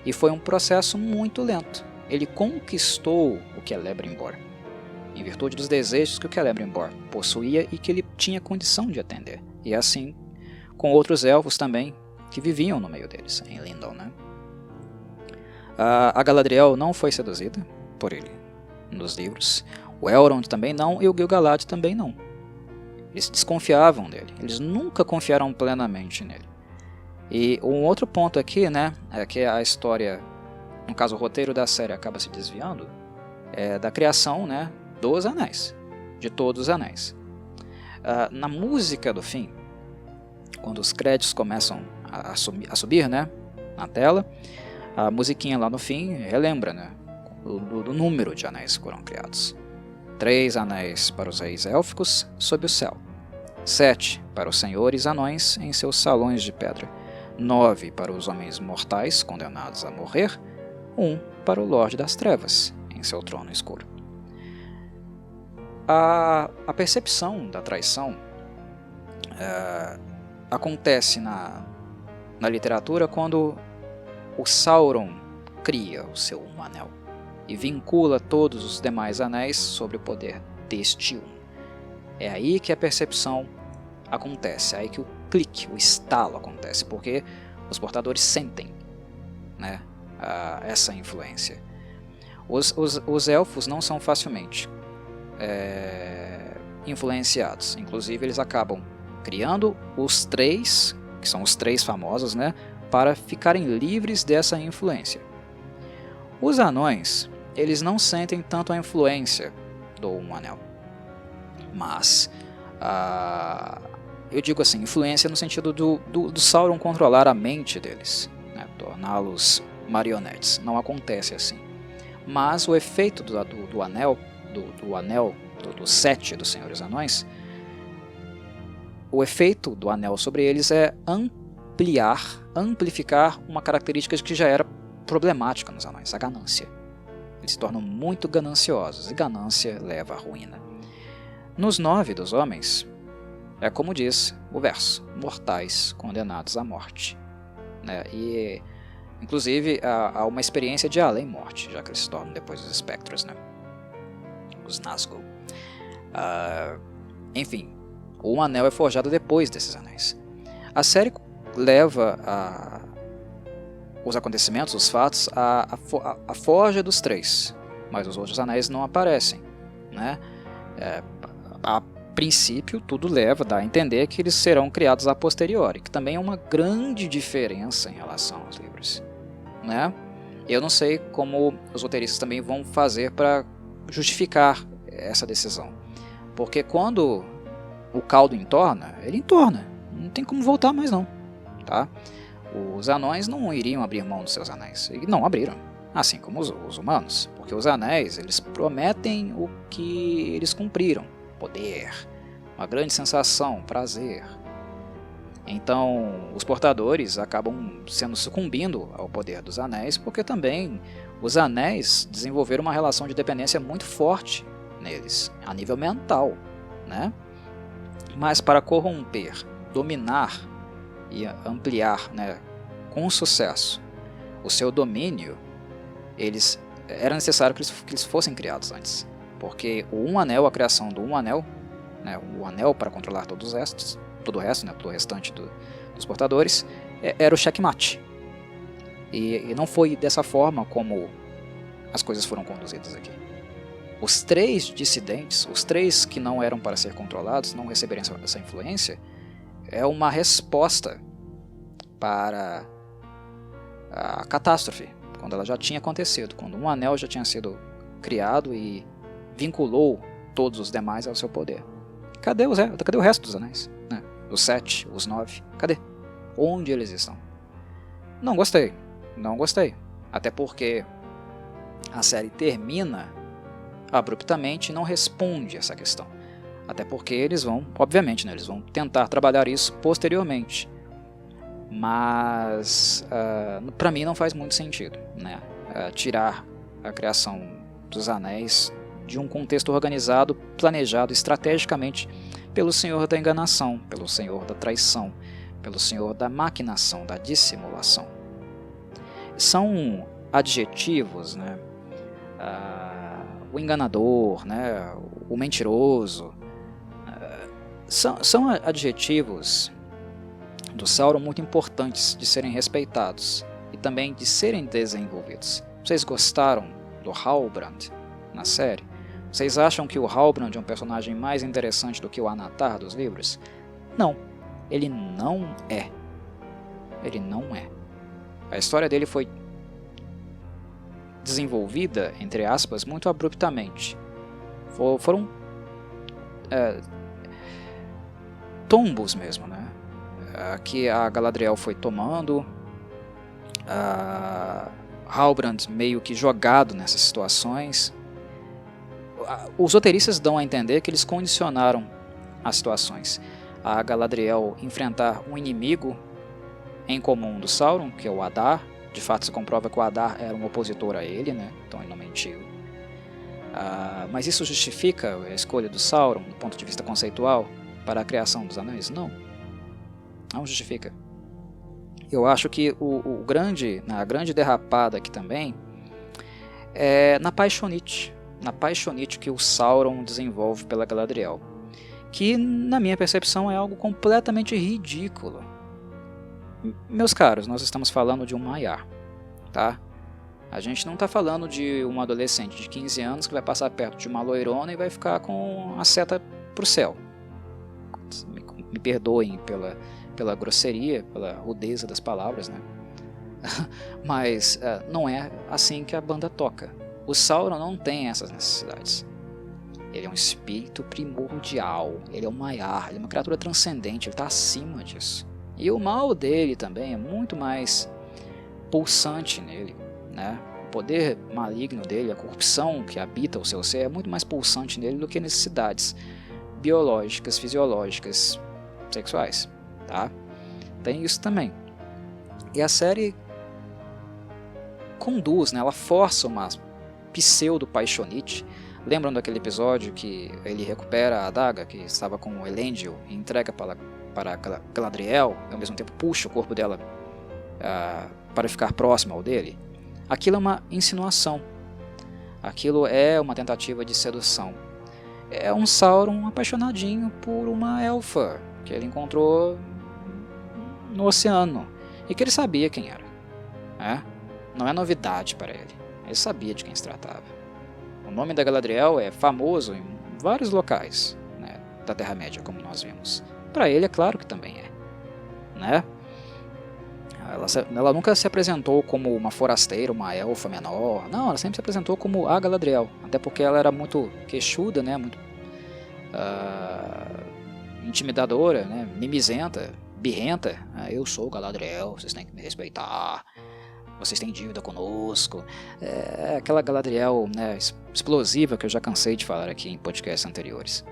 E foi um processo muito lento. Ele conquistou o Celebrimbor, em virtude dos desejos que o Celebrimbor possuía e que ele tinha condição de atender. E assim com outros elfos também que viviam no meio deles, em Lindon. Né? A Galadriel não foi seduzida por ele nos livros, o Elrond também não e o Gil-galad também não. Eles desconfiavam dele, eles nunca confiaram plenamente nele. E um outro ponto aqui, né, é que a história, no caso o roteiro da série acaba se desviando, da criação, né, dos anéis, de todos os anéis. Na música do fim, quando os créditos começam a subir, né, na tela, a musiquinha lá no fim relembra, né, do número de anéis que foram criados. 3 anéis para os reis élficos sob o céu, 7 para os senhores anões em seus salões de pedra, 9 para os homens mortais condenados a morrer, 1 para o Lorde das Trevas em seu trono escuro. A percepção da traição acontece na literatura quando o Sauron cria o seu Anel e vincula todos os demais anéis sobre o poder deste um. É aí que a percepção acontece, é aí que o clique, o estalo acontece, porque os portadores sentem, né, essa influência. Os elfos não são facilmente influenciados, inclusive eles acabam criando os 3, que são os 3 famosos, né, para ficarem livres dessa influência. Os anões, eles não sentem tanto a influência do Um Anel, mas eu digo assim, influência no sentido do Sauron controlar a mente deles, né, torná-los marionetes. Não acontece assim. Mas o efeito do anel, do 7 dos Senhores Anões, o efeito do anel sobre eles é amplificar uma característica que já era problemática nos anões, a ganância. Eles se tornam muito gananciosos, e ganância leva à ruína. Nos 9 dos homens, é como diz o verso, mortais condenados à morte, né? E inclusive há uma experiência de além-morte, já que eles se tornam depois os espectros, né? Os Nazgûl. Enfim, o anel é forjado depois desses anéis. A série leva os acontecimentos, os fatos, a forja dos 3, mas os outros anéis não aparecem, né? A princípio, tudo dá a entender que eles serão criados a posteriori, que também é uma grande diferença em relação aos livros, né? Eu não sei como os roteiristas também vão fazer para justificar essa decisão, porque quando o caldo entorna, ele entorna, não tem como voltar mais não, tá? Os anões não iriam abrir mão dos seus anéis, e não abriram, assim como os humanos, porque os anéis, eles prometem o que eles cumpriram, poder, uma grande sensação, prazer. Então, os portadores acabam sucumbindo ao poder dos anéis, porque também os anéis desenvolveram uma relação de dependência muito forte neles, a nível mental, né? Mas para corromper, dominar e ampliar, né, com sucesso o seu domínio, era necessário que eles fossem criados antes, porque a criação do Um Anel, né, o anel para controlar todo o resto, né, todo o restante dos portadores, era o checkmate. E não foi dessa forma como as coisas foram conduzidas aqui. Os 3 dissidentes, os 3 que não eram para ser controlados, não receberem essa influência, é uma resposta para a catástrofe, quando ela já tinha acontecido, quando um anel já tinha sido criado e vinculou todos os demais ao seu poder. Cadê o resto dos anéis? Né? Os 7, os 9, cadê? Onde eles estão? Não gostei. Até porque a série termina abruptamente e não responde essa questão. Até porque eles vão, obviamente, né, eles vão tentar trabalhar isso posteriormente. Mas, para mim, não faz muito sentido, né, tirar a criação dos anéis de um contexto organizado, planejado estrategicamente pelo Senhor da enganação, pelo Senhor da traição, pelo Senhor da maquinação, da dissimulação. São adjetivos, né, o enganador, né, o mentiroso, são adjetivos do Sauron muito importantes de serem respeitados e também de serem desenvolvidos. Vocês gostaram do Halbrand na série? Vocês acham que o Halbrand é um personagem mais interessante do que o Anatar dos livros? Não, ele não é. Ele não é. A história dele foi desenvolvida, entre aspas, muito abruptamente. Foram tombos mesmo, né? Que a Galadriel foi tomando, Halbrand meio que jogado nessas situações. Os roteiristas dão a entender que eles condicionaram as situações. A Galadriel enfrentar um inimigo em comum do Sauron, que é o Adar. De fato se comprova que o Adar era um opositor a ele, né? Então ele não mentiu. Mas isso justifica a escolha do Sauron do ponto de vista conceitual para a criação dos anéis? Não. Não justifica. Eu acho que a grande derrapada aqui também é na paixonite que o Sauron desenvolve pela Galadriel, que na minha percepção é algo completamente ridículo. Meus caros, nós estamos falando de um Maiar, tá? A gente não está falando de um adolescente de 15 anos que vai passar perto de uma loirona e vai ficar com a seta pro céu. Me perdoem pela grosseria, pela rudeza das palavras, né? Mas não é assim que a banda toca. O Sauron não tem essas necessidades. Ele é um espírito primordial, ele é um Maiar, ele é uma criatura transcendente, ele está acima disso. E o mal dele também é muito mais pulsante nele, né? O poder maligno dele, a corrupção que habita o seu ser é muito mais pulsante nele do que necessidades biológicas, fisiológicas, sexuais, tá? Tem isso também. E a série conduz, né? Ela força uma pseudo-paixonite. Lembram daquele episódio que ele recupera a adaga que estava com o Elendil e entrega para Galadriel e ao mesmo tempo puxa o corpo dela para ficar próximo ao dele? Aquilo é uma insinuação. Aquilo é uma tentativa de sedução. É um Sauron apaixonadinho por uma elfa que ele encontrou no oceano e que ele sabia quem era. Não é novidade para ele. Ele sabia de quem se tratava. O nome da Galadriel é famoso em vários locais, né, da Terra-média, como nós vimos. Para ele, é claro que também é, né? Ela nunca se apresentou como uma forasteira, uma elfa menor. Não, ela sempre se apresentou como a Galadriel. Até porque ela era muito queixuda, né? Muito intimidadora, né? Mimizenta, birrenta. Eu sou Galadriel, vocês têm que me respeitar. Vocês têm dívida conosco. É aquela Galadriel, né, explosiva que eu já cansei de falar aqui em podcasts anteriores.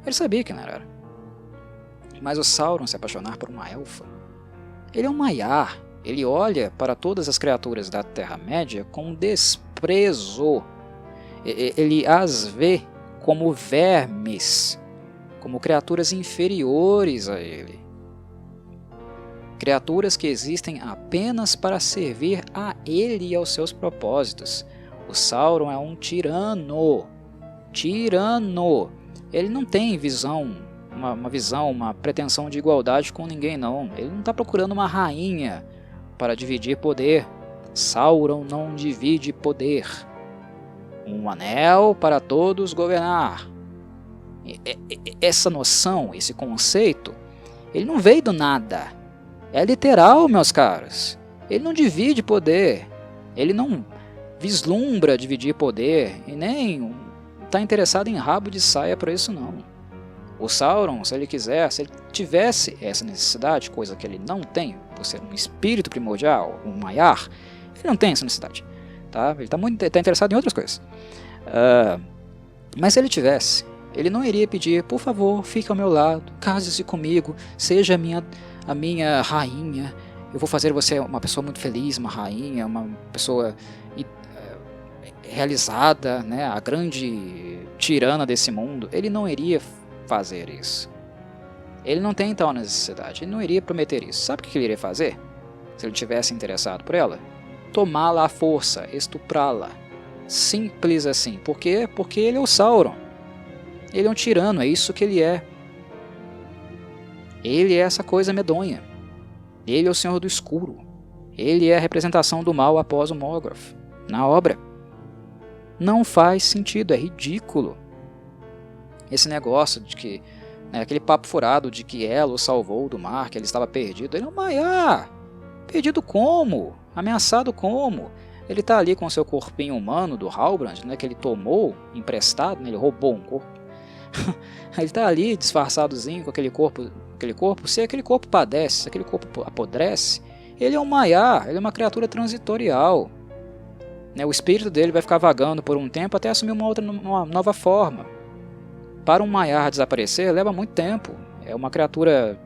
Ele sabia quem ela era. Mas o Sauron se apaixonar por uma elfa? Ele é um Maiar. Ele olha para todas as criaturas da Terra-média com desprezo. Ele as vê como vermes, como criaturas inferiores a ele. Criaturas que existem apenas para servir a ele e aos seus propósitos. O Sauron é um tirano. Tirano. Ele não tem uma pretensão de igualdade com ninguém, não. Ele não está procurando uma rainha para dividir poder. Sauron não divide poder. Um anel para todos governar. Essa noção, esse conceito, ele não veio do nada. É literal, meus caros. Ele não divide poder. Ele não vislumbra dividir poder e nem está interessado em rabo de saia para isso, não. O Sauron, se ele tivesse essa necessidade, coisa que ele não tem, por ser um espírito primordial, um Maiar, ele não tem essa necessidade. Tá? Ele está interessado em outras coisas. Mas se ele tivesse, ele não iria pedir, por favor, fique ao meu lado, case-se comigo, seja a minha rainha, eu vou fazer você uma pessoa muito feliz, uma rainha, uma pessoa realizada, né, a grande tirana desse mundo. Ele não iria fazer isso. Ele não tem tal necessidade, ele não iria prometer isso. Sabe o que ele iria fazer? Se ele tivesse interessado por ela? Tomá-la à força, estuprá-la. Simples assim. Por quê? Porque ele é o Sauron. Ele é um tirano, é isso que ele é. Ele é essa coisa medonha. Ele é o Senhor do Escuro. Ele é a representação do mal após o Morgoth, na obra. Não faz sentido, é ridículo. Esse negócio de que, aquele papo furado de que ela o salvou do mar, que ele estava perdido. Ele é um Maiar. Perdido como? Ameaçado como? Ele está ali com seu corpinho humano do Halbrand, né, que ele tomou emprestado, né, ele roubou um corpo. Ele está ali disfarçadozinho com aquele corpo. Se aquele corpo padece, se aquele corpo apodrece, ele é um Maiar, ele é uma criatura transitorial. O espírito dele vai ficar vagando por um tempo até assumir uma nova forma. Para um Maiar desaparecer leva muito tempo. É uma criatura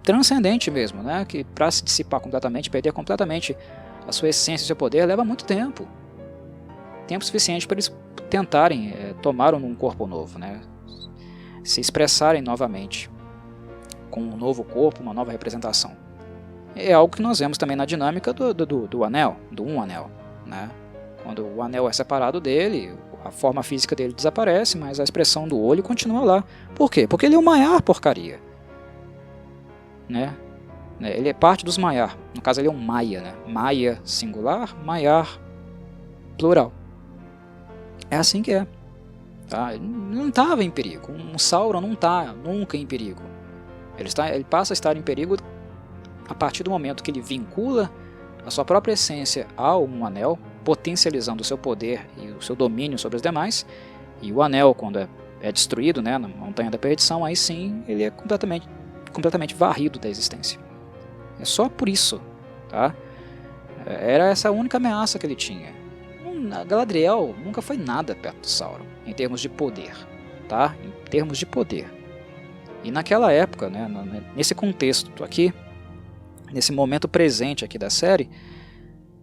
transcendente mesmo, né? Que para se dissipar completamente, perder completamente a sua essência e seu poder, leva muito tempo. Tempo suficiente para eles tentarem tomar um corpo novo, né? Se expressarem novamente com um novo corpo, uma nova representação. É algo que nós vemos também na dinâmica do anel, do um anel, né? Quando o anel é separado dele, a forma física dele desaparece, mas a expressão do olho continua lá. Por quê? Porque ele é um Maiar, porcaria. Né? Ele é parte dos Maiar. No caso, ele é um Maia, né? Maia singular, Maiar plural. É assim que é. Tá? Ele não estava em perigo. Um Sauron não está nunca em perigo. Ele passa a estar em perigo a partir do momento que ele vincula a sua própria essência a um anel, potencializando o seu poder e o seu domínio sobre os demais. E o anel, quando é destruído, né, na Montanha da Perdição, aí sim ele é completamente varrido da existência. É só por isso. Tá? Era essa a única ameaça que ele tinha. Galadriel nunca foi nada perto do Sauron, em termos de poder. Tá? Em termos de poder. E naquela época, né, nesse contexto aqui, nesse momento presente aqui da série,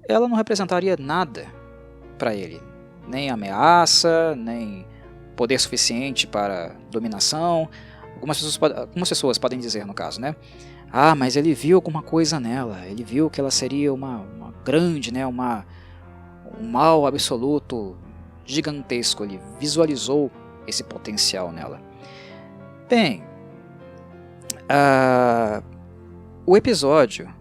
ela não representaria nada para ele. Nem ameaça, nem poder suficiente para dominação. Algumas pessoas podem dizer, no caso, né? Ah, mas ele viu alguma coisa nela. Ele viu que ela seria uma grande, né, um mal absoluto, gigantesco. Ele visualizou esse potencial nela. Bem, o episódio,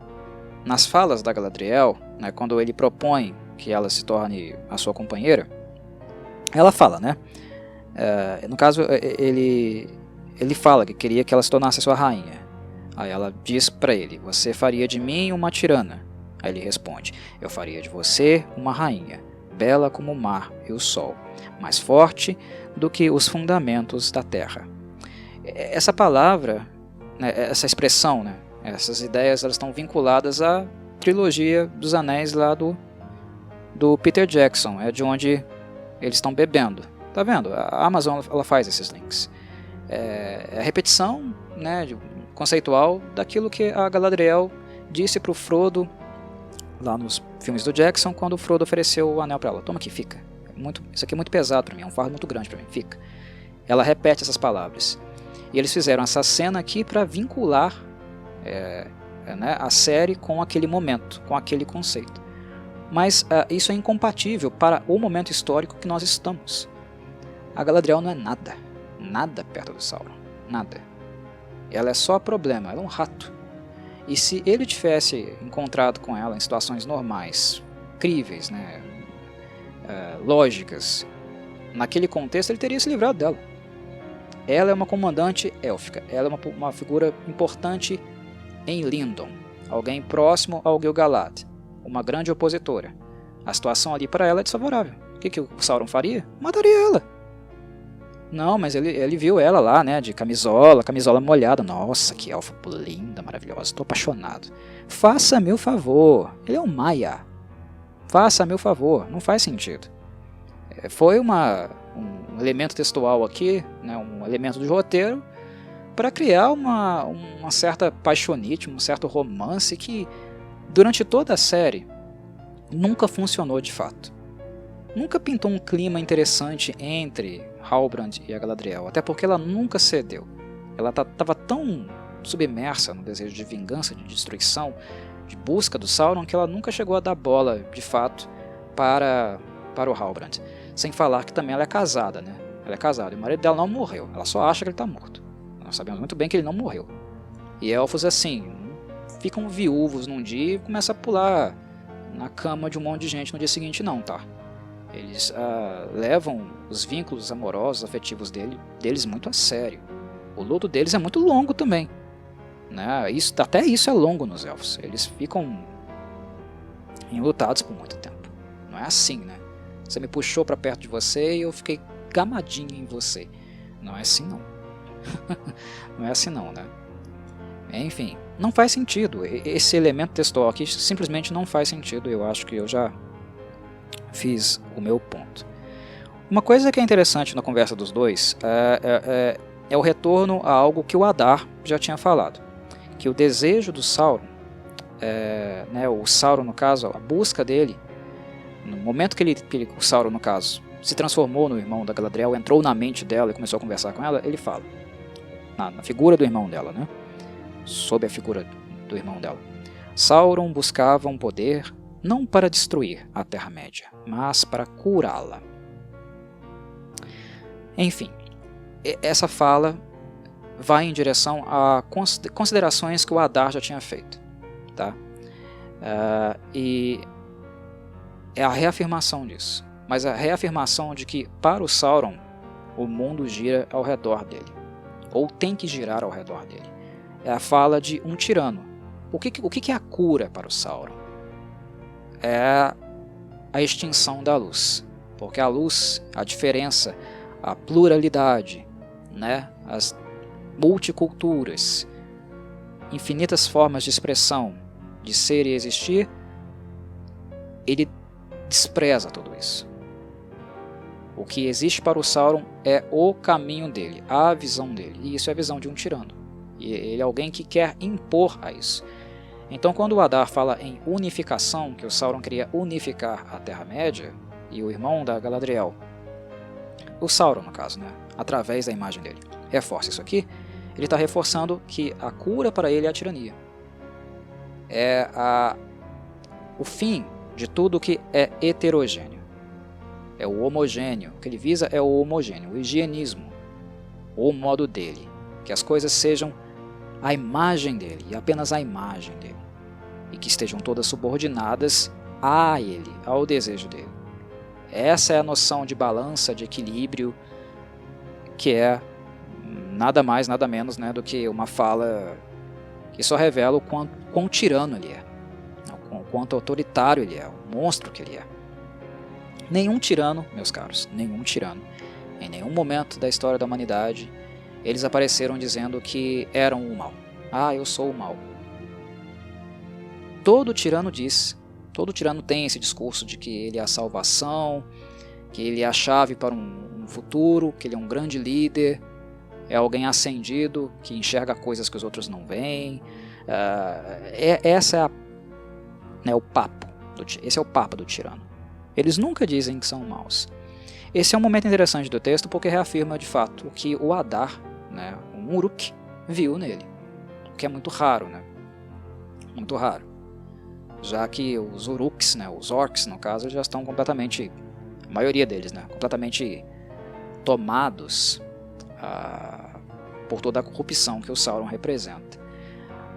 nas falas da Galadriel, né, quando ele propõe que ela se torne a sua companheira, ela fala, né? No caso, ele fala que queria que ela se tornasse a sua rainha. Aí ela diz para ele: você faria de mim uma tirana. Aí ele responde: eu faria de você uma rainha, bela como o mar e o sol, mais forte do que os fundamentos da terra. Essa palavra, né, essa expressão, né, essas ideias, elas estão vinculadas à trilogia dos Anéis lá do Peter Jackson, é de onde eles estão bebendo. Tá vendo? A Amazon ela faz esses links. É a repetição, né, conceitual daquilo que a Galadriel disse para o Frodo lá nos filmes do Jackson, quando o Frodo ofereceu o anel para ela. Toma aqui, fica. Isso aqui é muito pesado para mim, é um fardo muito grande para mim, fica. Ela repete essas palavras. E eles fizeram essa cena aqui para vincular né, a série com aquele momento, com aquele conceito. Mas isso é incompatível para o momento histórico que nós estamos. A Galadriel não é nada perto do Sauron, nada. Ela é só problema, ela é um rato. E se ele tivesse encontrado com ela em situações normais, críveis, né, lógicas, naquele contexto ele teria se livrado dela. Ela é uma comandante élfica, ela é uma figura importante em Lindon, alguém próximo ao Gil-galad, uma grande opositora. A situação ali para ela é desfavorável. O que o Sauron faria? Mataria ela. Não, mas ele viu ela lá, né, de camisola molhada. Nossa, que elfa linda, maravilhosa, estou apaixonado. Faça-me o favor, ele é um Maia. Faça-me o favor, não faz sentido. Foi um elemento textual aqui, né, um elemento de roteiro, para criar uma certa paixonite, um certo romance que, durante toda a série, nunca funcionou de fato. Nunca pintou um clima interessante entre Halbrand e a Galadriel, até porque ela nunca cedeu. Ela estava tão submersa no desejo de vingança, de destruição, de busca do Sauron, que ela nunca chegou a dar bola, de fato, para o Halbrand. Sem falar que também ela é casada, né? Ela é casada e o marido dela não morreu, ela só acha que ele está morto. Nós sabemos muito bem que ele não morreu. E elfos, assim, ficam viúvos num dia e começam a pular na cama de um monte de gente no dia seguinte, não, tá? Eles levam os vínculos amorosos, afetivos deles muito a sério. O luto deles é muito longo também, né? Até isso é longo nos elfos. Eles ficam enlutados por muito tempo. Não é assim, né? Você me puxou para perto de você e eu fiquei gamadinho em você. Não é assim não. Não é assim não, né? Enfim, não faz sentido. Esse elemento textual aqui simplesmente não faz sentido. Eu acho que eu já fiz o meu ponto. Uma coisa que é interessante na conversa dos dois é o retorno a algo que o Adar já tinha falado, que o desejo do Sauron, o Sauron no caso, a busca dele, no momento que o Sauron no caso se transformou no irmão da Galadriel, entrou na mente dela e começou a conversar com ela, ele fala, na figura do irmão dela, né? Sob a figura do irmão dela. Sauron buscava um poder não para destruir a Terra-média, mas para curá-la. Enfim, essa fala vai em direção a considerações que o Adar já tinha feito. Tá? E é a reafirmação disso. Mas a reafirmação de que, para o Sauron, o mundo gira ao redor dele. Ou tem que girar ao redor dele. É a fala de um tirano. O que é a cura para o Sauron? É a extinção da luz. Porque a luz, a diferença, a pluralidade, né, as multiculturas, infinitas formas de expressão, de ser e existir, ele despreza tudo isso. O que existe para o Sauron é o caminho dele, a visão dele. E isso é a visão de um tirano. E ele é alguém que quer impor a isso. Então, quando o Adar fala em unificação, que o Sauron queria unificar a Terra-média, e o irmão da Galadriel, o Sauron no caso, né, através da imagem dele, reforça isso aqui, ele está reforçando que a cura para ele é a tirania. É o fim de tudo que é heterogêneo. É o homogêneo. O que ele visa é o homogêneo, o higienismo, o modo dele. Que as coisas sejam a imagem dele, e apenas a imagem dele. E que estejam todas subordinadas a ele, ao desejo dele. Essa é a noção de balança, de equilíbrio, que é nada mais, nada menos, né, do que uma fala que só revela o quão tirano ele é, o quanto autoritário ele é, o monstro que ele é. Nenhum tirano, meus caros, nenhum tirano, em nenhum momento da história da humanidade, eles apareceram dizendo que eram o mal. Ah, eu sou o mal. Todo tirano tem esse discurso de que ele é a salvação, que ele é a chave para um futuro, que ele é um grande líder, é alguém ascendido, que enxerga coisas que os outros não veem. Essa é o papo. Esse é o papo do tirano. Eles nunca dizem que são maus. Esse é um momento interessante do texto porque reafirma de fato o que o Adar, né, um Uruk, viu nele. O que é muito raro, né? Muito raro. Já que os Uruks, né, os Orcs no caso, já estão completamente, a maioria deles, né, completamente tomados por toda a corrupção que o Sauron representa.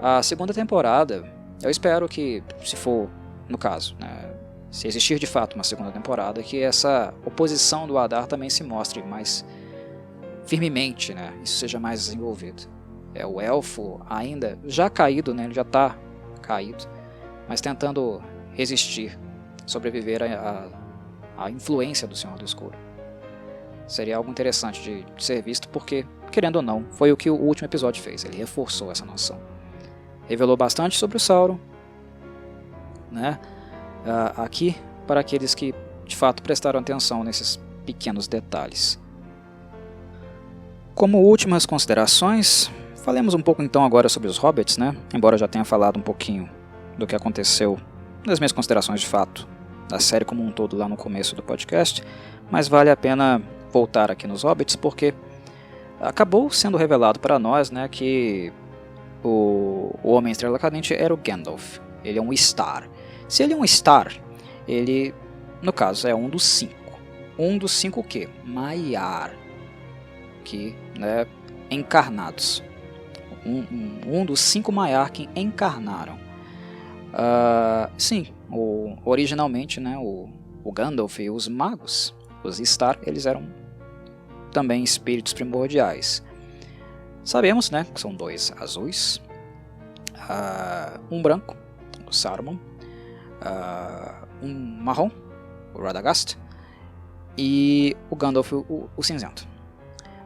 A segunda temporada, eu espero que, se for, no caso, né, se existir de fato uma segunda temporada, que essa oposição do Adar também se mostre mais firmemente, né, isso seja mais desenvolvido. É o elfo ainda já caído, né, ele já está caído, mas tentando resistir, sobreviver à influência do Senhor do Escuro. Seria algo interessante de ser visto porque, querendo ou não, foi o que o último episódio fez, ele reforçou essa noção. Revelou bastante sobre o Sauron, né? Aqui, para aqueles que de fato prestaram atenção nesses pequenos detalhes. Como últimas considerações, falemos um pouco então agora sobre os Hobbits, né? Embora eu já tenha falado um pouquinho do que aconteceu nas minhas considerações de fato da série como um todo lá no começo do podcast, mas vale a pena voltar aqui nos Hobbits porque acabou sendo revelado para nós, né, que o Homem Estrela Cadente era o Gandalf. Ele é um Star. Se ele é um Star, ele, no caso, é um dos 5. Um dos 5 o quê? Maiar. Que, né, encarnados. Um dos 5 Maiar que encarnaram. Sim, originalmente, né, o Gandalf e os magos, os Star, eles eram também espíritos primordiais. Sabemos, né, que são 2 azuis, um branco, o Saruman, um marrom, o Radagast, e o Gandalf, o cinzento.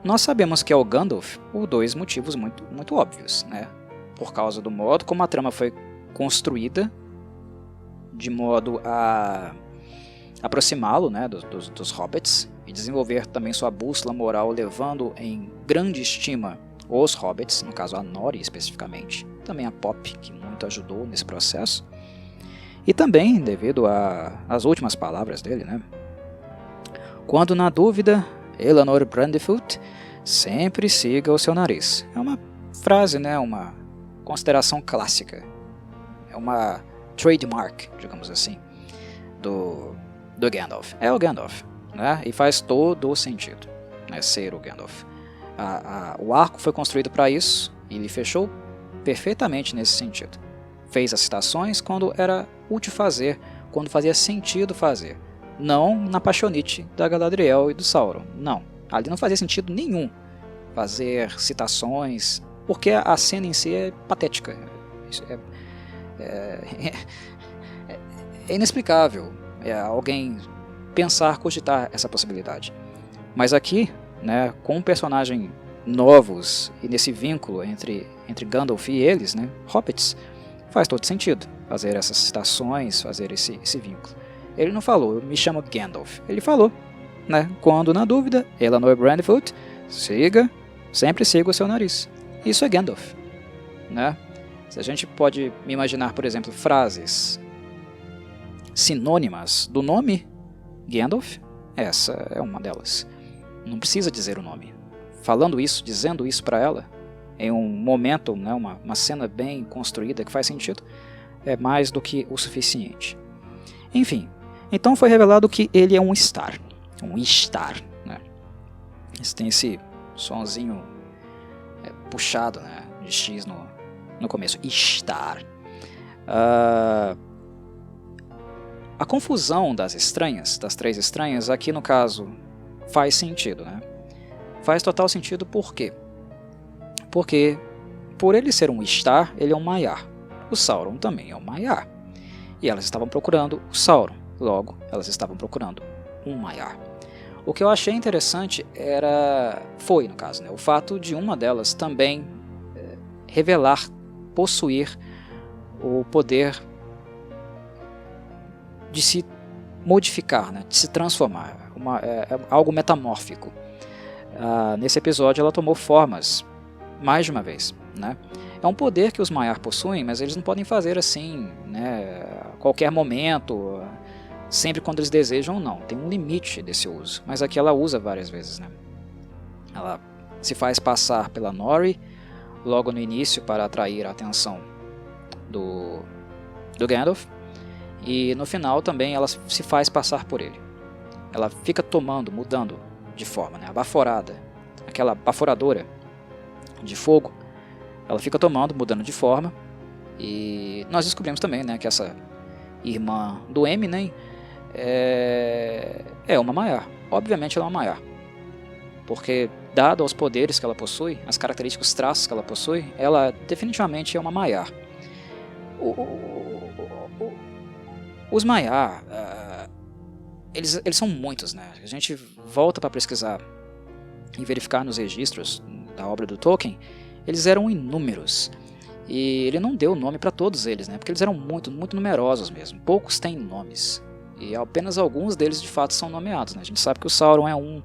Nós sabemos que é o Gandalf por 2 motivos muito óbvios, né? Por causa do modo como a trama foi construída, de modo a aproximá-lo, né, dos Hobbits, e desenvolver também sua bússola moral, levando em grande estima os hobbits, no caso a Nori especificamente, também a Pop, que muito ajudou nesse processo, e também devido às últimas palavras dele, né? Quando na dúvida, Elanor Brandyfoot, sempre siga o seu nariz. É uma frase, né? Uma consideração clássica. É uma trademark, digamos assim, do Gandalf. É o Gandalf, né? E faz todo o sentido, né, ser o Gandalf. O arco foi construído para isso e ele fechou perfeitamente nesse sentido. Fez as citações quando era útil fazer, quando fazia sentido fazer. Não na paixonite da Galadriel e do Sauron. Não. Ali não fazia sentido nenhum fazer citações, porque a cena em si é patética. É inexplicável alguém pensar, cogitar essa possibilidade. Mas aqui, né, com um personagem novos e nesse vínculo entre Gandalf e eles, né, hobbits, faz todo sentido fazer essas citações, fazer esse vínculo. Ele não falou, eu me chamo Gandalf. Ele falou, né, quando na dúvida, Elanor Brandyfoot, sempre siga o seu nariz. Isso é Gandalf, né? Se a gente pode imaginar, por exemplo, frases sinônimas do nome Gandalf, essa é uma delas. Não precisa dizer o nome. Falando isso, dizendo isso para ela, em um momento, né, uma cena bem construída que faz sentido, é mais do que o suficiente. Enfim, então foi revelado que ele é um Star. Um Star, né? Tem esse sonzinho puxado, né, de X no começo. Star. A confusão das três estranhas, aqui no caso faz sentido, né? Faz total sentido por quê? Porque por ele ser um Star, ele é um Maiar. O Sauron também é um Maiar. E elas estavam procurando o Sauron. Logo, elas estavam procurando um Maiar. O que eu achei interessante foi, no caso, né, o fato de uma delas também revelar, possuir o poder de se modificar, né, de se transformar, algo metamórfico. Nesse episódio ela tomou formas mais de uma vez, né? É um poder que os Maiar possuem, mas eles não podem fazer assim, né, a qualquer momento, sempre quando eles desejam, não. Tem um limite desse uso, mas aqui ela usa várias vezes, né? Ela se faz passar pela Nori logo no início para atrair a atenção do Gandalf, e no final também ela se faz passar por ele. Ela fica mudando de forma, né? A baforada, aquela baforadora de fogo, ela fica mudando de forma, e nós descobrimos também, né, que essa irmã do Eminem é uma Maiar. Obviamente ela é uma Maiar, porque dado aos poderes que ela possui, as características, os traços que ela possui, ela definitivamente é uma Maiar. Os Maiar, eles são muitos, né? A gente volta para pesquisar e verificar nos registros da obra do Tolkien, eles eram inúmeros. E ele não deu nome para todos eles, né? Porque eles eram muito, muito numerosos mesmo. Poucos têm nomes. E apenas alguns deles de fato são nomeados, né? A gente sabe que o Sauron é um.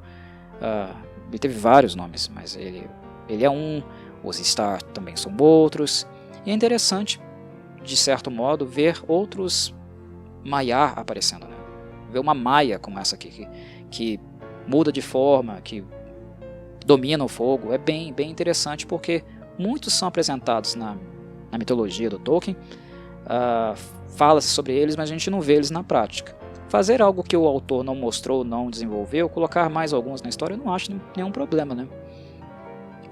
Ele teve vários nomes, mas ele é um. Os Star também são outros. E é interessante, de certo modo, ver outros Maiar aparecendo, né? Ver uma Maia como essa aqui, que muda de forma, que domina o fogo. É bem interessante, porque muitos são apresentados na mitologia do Tolkien, fala-se sobre eles, mas a gente não vê eles na prática. Fazer algo que o autor não mostrou, não desenvolveu, colocar mais alguns na história, eu não acho nenhum problema, né?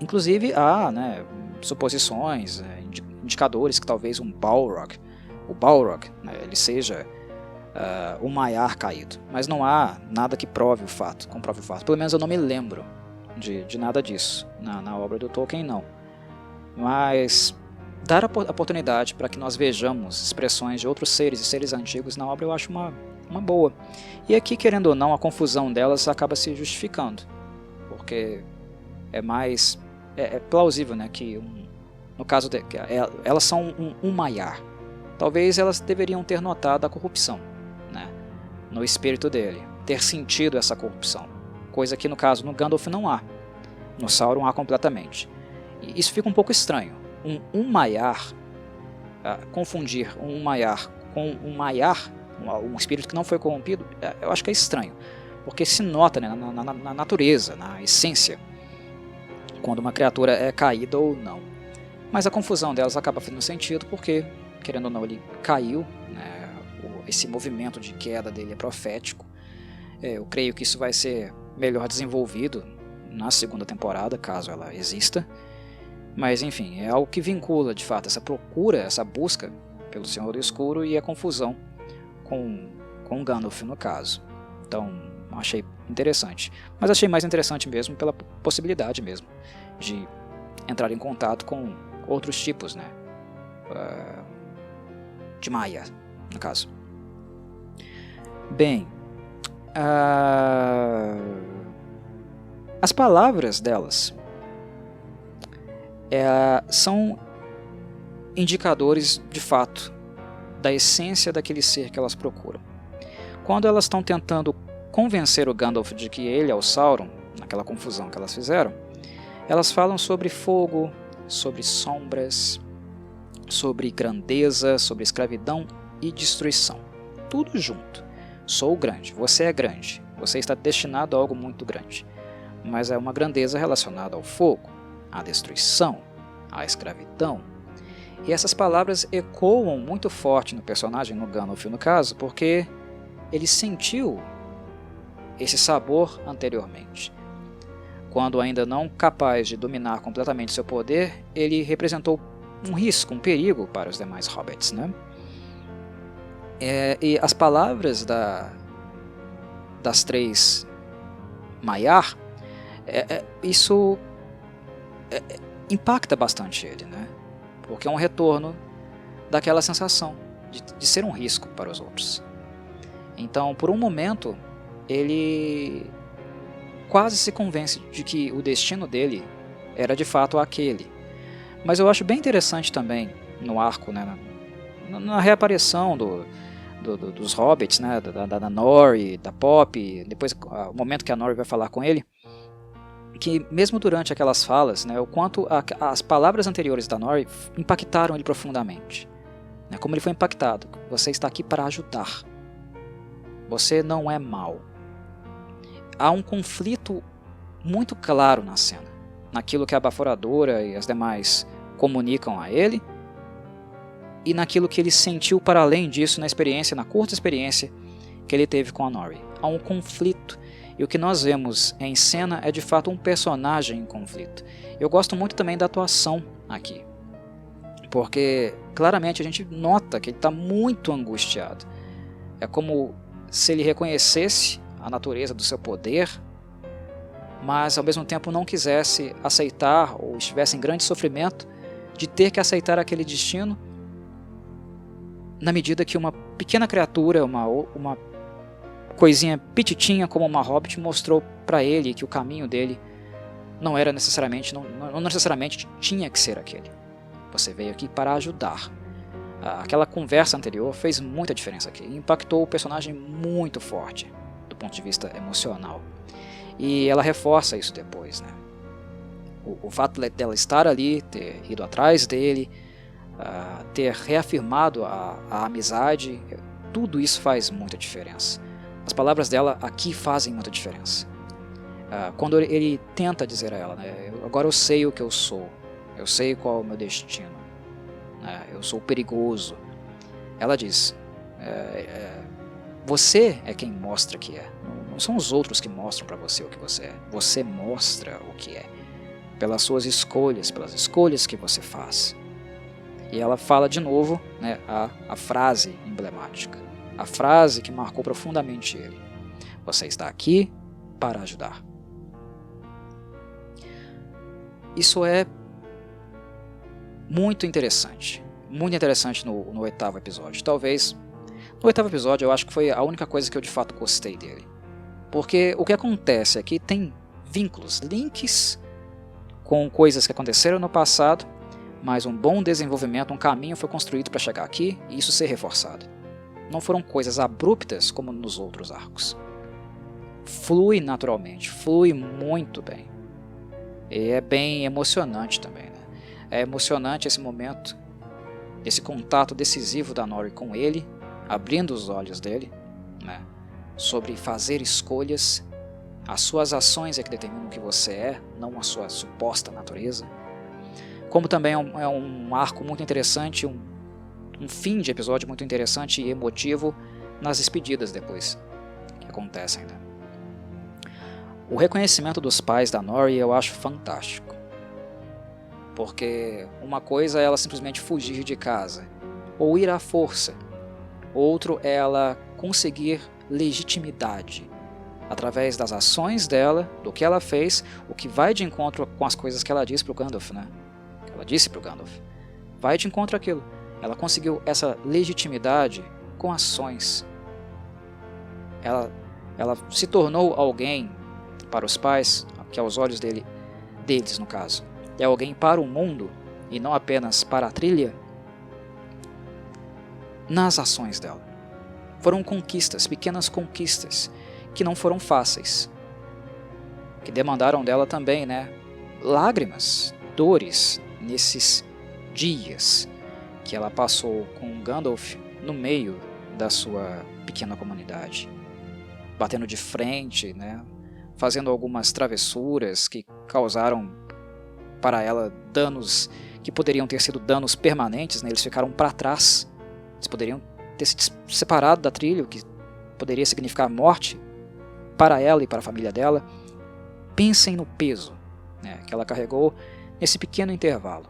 Inclusive há, né, suposições, indicadores que talvez o Balrog, né, ele seja o Maiar caído, mas não há nada que comprove o fato. Pelo menos eu não me lembro de nada disso na obra do Tolkien, não. Mas dar a oportunidade para que nós vejamos expressões de outros seres e seres antigos na obra, eu acho uma boa. E aqui, querendo ou não, a confusão delas acaba se justificando, porque é plausível, né, que no caso elas são um Maiar. Talvez elas deveriam ter notado a corrupção, né, no espírito dele, ter sentido essa corrupção, coisa que no caso no Gandalf não há, no Sauron há completamente. E isso fica um pouco estranho. Um Maiar, confundir um Maiar com um Maiar, um espírito que não foi corrompido, eu acho que é estranho. Porque se nota, né, na natureza, na essência, quando uma criatura é caída ou não. Mas a confusão delas acaba fazendo sentido porque, querendo ou não, ele caiu, né, esse movimento de queda dele é profético. Eu creio que isso vai ser melhor desenvolvido na segunda temporada, caso ela exista. Mas enfim, é algo que vincula de fato essa procura, essa busca pelo Senhor do Escuro e a confusão com Gandalf no caso. Então achei interessante, mas achei mais interessante mesmo pela possibilidade mesmo de entrar em contato com outros tipos, né, de Maia no caso. Bem, as palavras delas são indicadores de fato da essência daquele ser que elas procuram. Quando elas estão tentando convencer o Gandalf de que ele é o Sauron, naquela confusão que elas fizeram, elas falam sobre fogo, sobre sombras, sobre grandeza, sobre escravidão e destruição. Tudo junto. Sou grande, você é grande, você está destinado a algo muito grande. Mas é uma grandeza relacionada ao fogo, à destruição, à escravidão. E essas palavras ecoam muito forte no personagem, no Gandalf no caso, porque ele sentiu esse sabor anteriormente. Quando ainda não capaz de dominar completamente seu poder, ele representou um risco, um perigo para os demais hobbits, né? E as palavras das três Maiar, isso impacta bastante ele, né? Porque é um retorno daquela sensação de ser um risco para os outros. Então, por um momento, ele quase se convence de que o destino dele era de fato aquele. Mas eu acho bem interessante também no arco, né, na reaparição dos hobbits, né, da Nori, da Pop, depois o momento que a Nori vai falar com ele, que mesmo durante aquelas falas, né, o quanto as palavras anteriores da Nori impactaram ele profundamente, né, como ele foi impactado. Você está aqui para ajudar. Você não é mau. Há um conflito muito claro na cena, naquilo que a Baforadora e as demais comunicam a ele e naquilo que ele sentiu para além disso na curta experiência que ele teve com a Nori. Há um conflito. E o que nós vemos em cena é de fato um personagem em conflito. Eu gosto muito também da atuação aqui, porque claramente a gente nota que ele está muito angustiado. É como se ele reconhecesse a natureza do seu poder, mas ao mesmo tempo não quisesse aceitar ou estivesse em grande sofrimento de ter que aceitar aquele destino, na medida que uma pequena criatura, uma coisinha pititinha como uma hobbit mostrou para ele que o caminho dele não necessariamente tinha que ser aquele. Você veio aqui para ajudar. Aquela conversa anterior fez muita diferença aqui, impactou o personagem muito forte do ponto de vista emocional. E ela reforça isso depois, né? O fato dela estar ali, ter ido atrás dele, ter reafirmado a amizade, tudo isso faz muita diferença. As palavras dela aqui fazem muita diferença. Quando ele tenta dizer a ela, né, agora eu sei o que eu sou, eu sei qual é o meu destino, né, eu sou perigoso. Ela diz, você é quem mostra que é, não são os outros que mostram para você o que você é. Você mostra o que é, pelas suas escolhas, pelas escolhas que você faz. E ela fala de novo, né, a frase emblemática, a frase que marcou profundamente ele. Você está aqui para ajudar. Isso é muito interessante no oitavo episódio. Talvez, no oitavo episódio eu acho que foi a única coisa que eu de fato gostei dele. Porque o que acontece aqui tem vínculos, links com coisas que aconteceram no passado, mas um bom desenvolvimento, um caminho foi construído para chegar aqui e isso ser reforçado. Não foram coisas abruptas como nos outros arcos. Flui naturalmente, flui muito bem. E é bem emocionante também, né? É emocionante esse momento, esse contato decisivo da Nori com ele, abrindo os olhos dele, né? Sobre fazer escolhas. As suas ações é que determinam o que você é, não a sua suposta natureza. Como também é um arco muito interessante, um fim de episódio muito interessante e emotivo nas despedidas depois que acontecem, né? O reconhecimento dos pais da Nori eu acho fantástico. Porque uma coisa é ela simplesmente fugir de casa, ou ir à força. Outro é ela conseguir legitimidade através das ações dela, do que ela fez, o que vai de encontro com as coisas que ela disse para o Gandalf, né? Ela disse para o Gandalf. Vai de encontro àquilo. Ela conseguiu essa legitimidade com ações. Ela se tornou alguém para os pais, que aos olhos deles no caso, é alguém para o mundo e não apenas para a trilha, nas ações dela. Foram conquistas, pequenas conquistas, que não foram fáceis, que demandaram dela também, né, lágrimas, dores, nesses dias que ela passou com Gandalf no meio da sua pequena comunidade, batendo de frente, né, fazendo algumas travessuras que causaram para ela danos que poderiam ter sido danos permanentes, né, eles ficaram para trás, eles poderiam ter se separado da trilha, o que poderia significar morte para ela e para a família dela. Pensem no peso, né, que ela carregou nesse pequeno intervalo.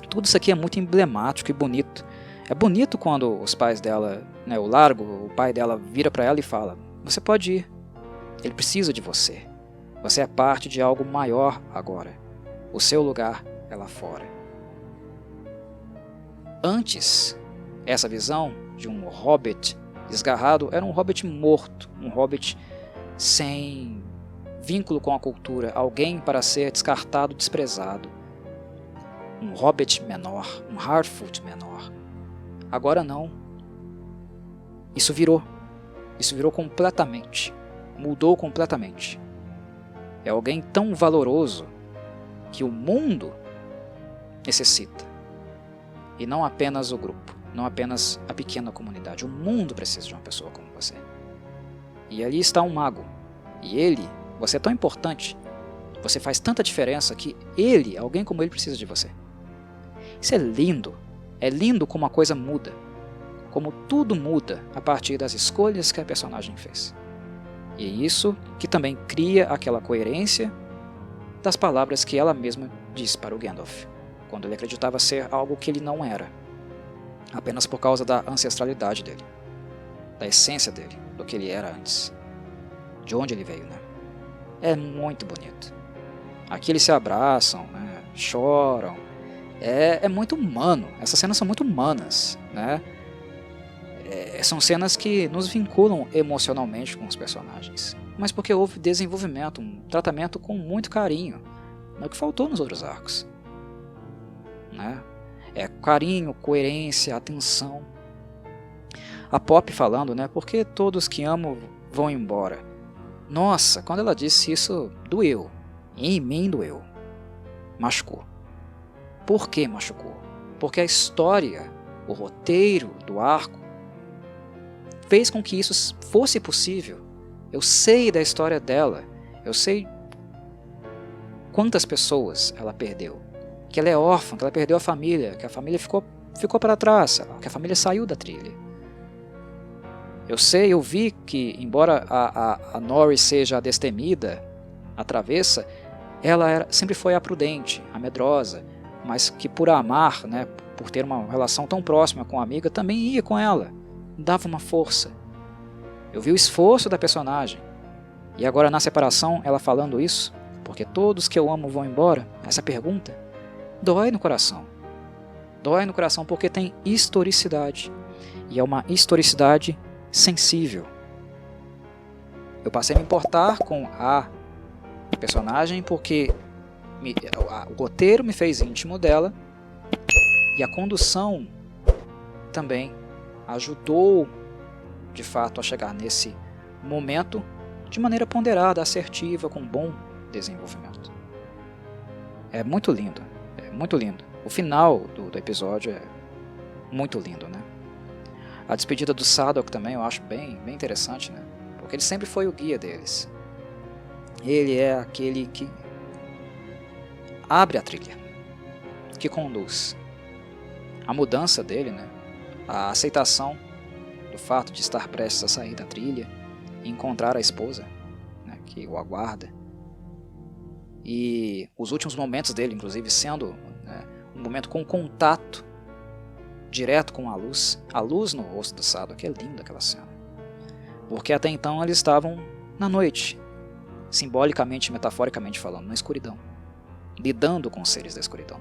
Tudo isso aqui é muito emblemático e bonito. É bonito quando os pais dela, né, o Largo, o pai dela, vira para ela e fala: você pode ir, ele precisa de você. Você é parte de algo maior agora. O seu lugar é lá fora. Antes, essa visão de um hobbit desgarrado era um hobbit morto, um hobbit sem vínculo com a cultura, alguém para ser descartado, desprezado. Um hobbit menor, um Harfoot menor. Agora não. Isso virou completamente. Mudou completamente. É alguém tão valoroso que o mundo necessita. E não apenas o grupo, não apenas a pequena comunidade. O mundo precisa de uma pessoa como você. E ali está um mago. E ele, você é tão importante, você faz tanta diferença que ele, alguém como ele, precisa de você. Isso é lindo. É lindo como a coisa muda. Como tudo muda a partir das escolhas que a personagem fez. E é isso que também cria aquela coerência das palavras que ela mesma disse para o Gandalf, quando ele acreditava ser algo que ele não era, apenas por causa da ancestralidade dele, da essência dele, do que ele era antes, de onde ele veio, né? É muito bonito. Aqui eles se abraçam, né? Choram. É muito humano. Essas cenas são muito humanas, né? São cenas que nos vinculam emocionalmente com os personagens, mas porque houve desenvolvimento, um tratamento com muito carinho, é o que faltou nos outros arcos, né? É carinho, coerência, atenção. A Pop falando, né? Porque todos que amo vão embora. Nossa, quando ela disse isso, doeu. Em mim doeu. Machucou. Por que machucou? Porque a história, o roteiro do arco, fez com que isso fosse possível. Eu sei da história dela. Eu sei quantas pessoas ela perdeu. Que ela é órfã, que ela perdeu a família, que a família ficou para trás, que a família saiu da trilha. Eu vi que, embora a Nori seja a destemida, a travessa, ela sempre foi a prudente, a medrosa, mas que por a amar, né, por ter uma relação tão próxima com a amiga, também ia com ela, dava uma força. Eu vi o esforço da personagem, e agora na separação, ela falando isso, porque todos que eu amo vão embora, essa pergunta, dói no coração. Dói no coração porque tem historicidade, e é uma historicidade sensível. Eu passei a me importar com a personagem porque o roteiro me fez íntimo dela e a condução também ajudou de fato a chegar nesse momento de maneira ponderada, assertiva, com bom desenvolvimento. É muito lindo, é muito lindo. O final do episódio é muito lindo, né? A despedida do Sadok também eu acho bem interessante, né? Porque ele sempre foi o guia deles. Ele é aquele que abre a trilha, que conduz. A mudança dele, né? A aceitação do fato de estar prestes a sair da trilha e encontrar a esposa, né, que o aguarda. E os últimos momentos dele, inclusive, sendo, né, um momento com contato direto com a luz no rosto do Sadok. É linda aquela cena. Porque até então eles estavam na noite, simbolicamente e metaforicamente falando, na escuridão, lidando com os seres da escuridão.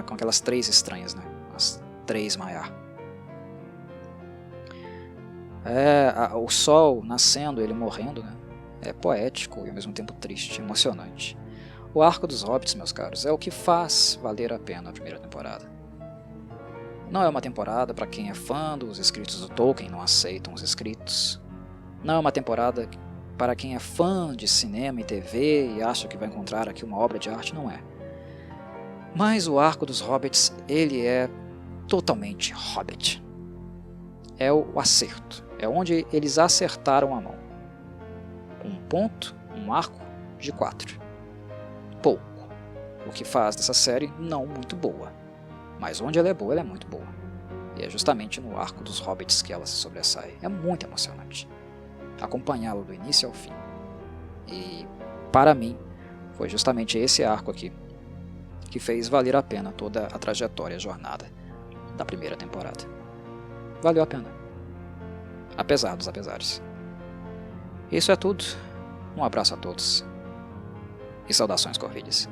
Com aquelas três estranhas, né? As três Maiar. O sol nascendo, ele morrendo, né? É poético e ao mesmo tempo triste, emocionante. O arco dos Hobbits, meus caros, é o que faz valer a pena a primeira temporada. Não é uma temporada para quem é fã dos escritos do Tolkien, não aceitam os escritos. Não é uma temporada para quem é fã de cinema e TV e acha que vai encontrar aqui uma obra de arte, não é. Mas o arco dos Hobbits, ele é totalmente Hobbit. É o acerto, é onde eles acertaram a mão. Um ponto, um arco de 4. Pouco. O que faz dessa série não muito boa. Mas onde ela é boa, ela é muito boa. E é justamente no arco dos Hobbits que ela se sobressai. É muito emocionante acompanhá-lo do início ao fim. E, para mim, foi justamente esse arco aqui que fez valer a pena toda a trajetória, a jornada da primeira temporada. Valeu a pena. Apesar dos apesares. Isso é tudo. Um abraço a todos. E saudações Corvides.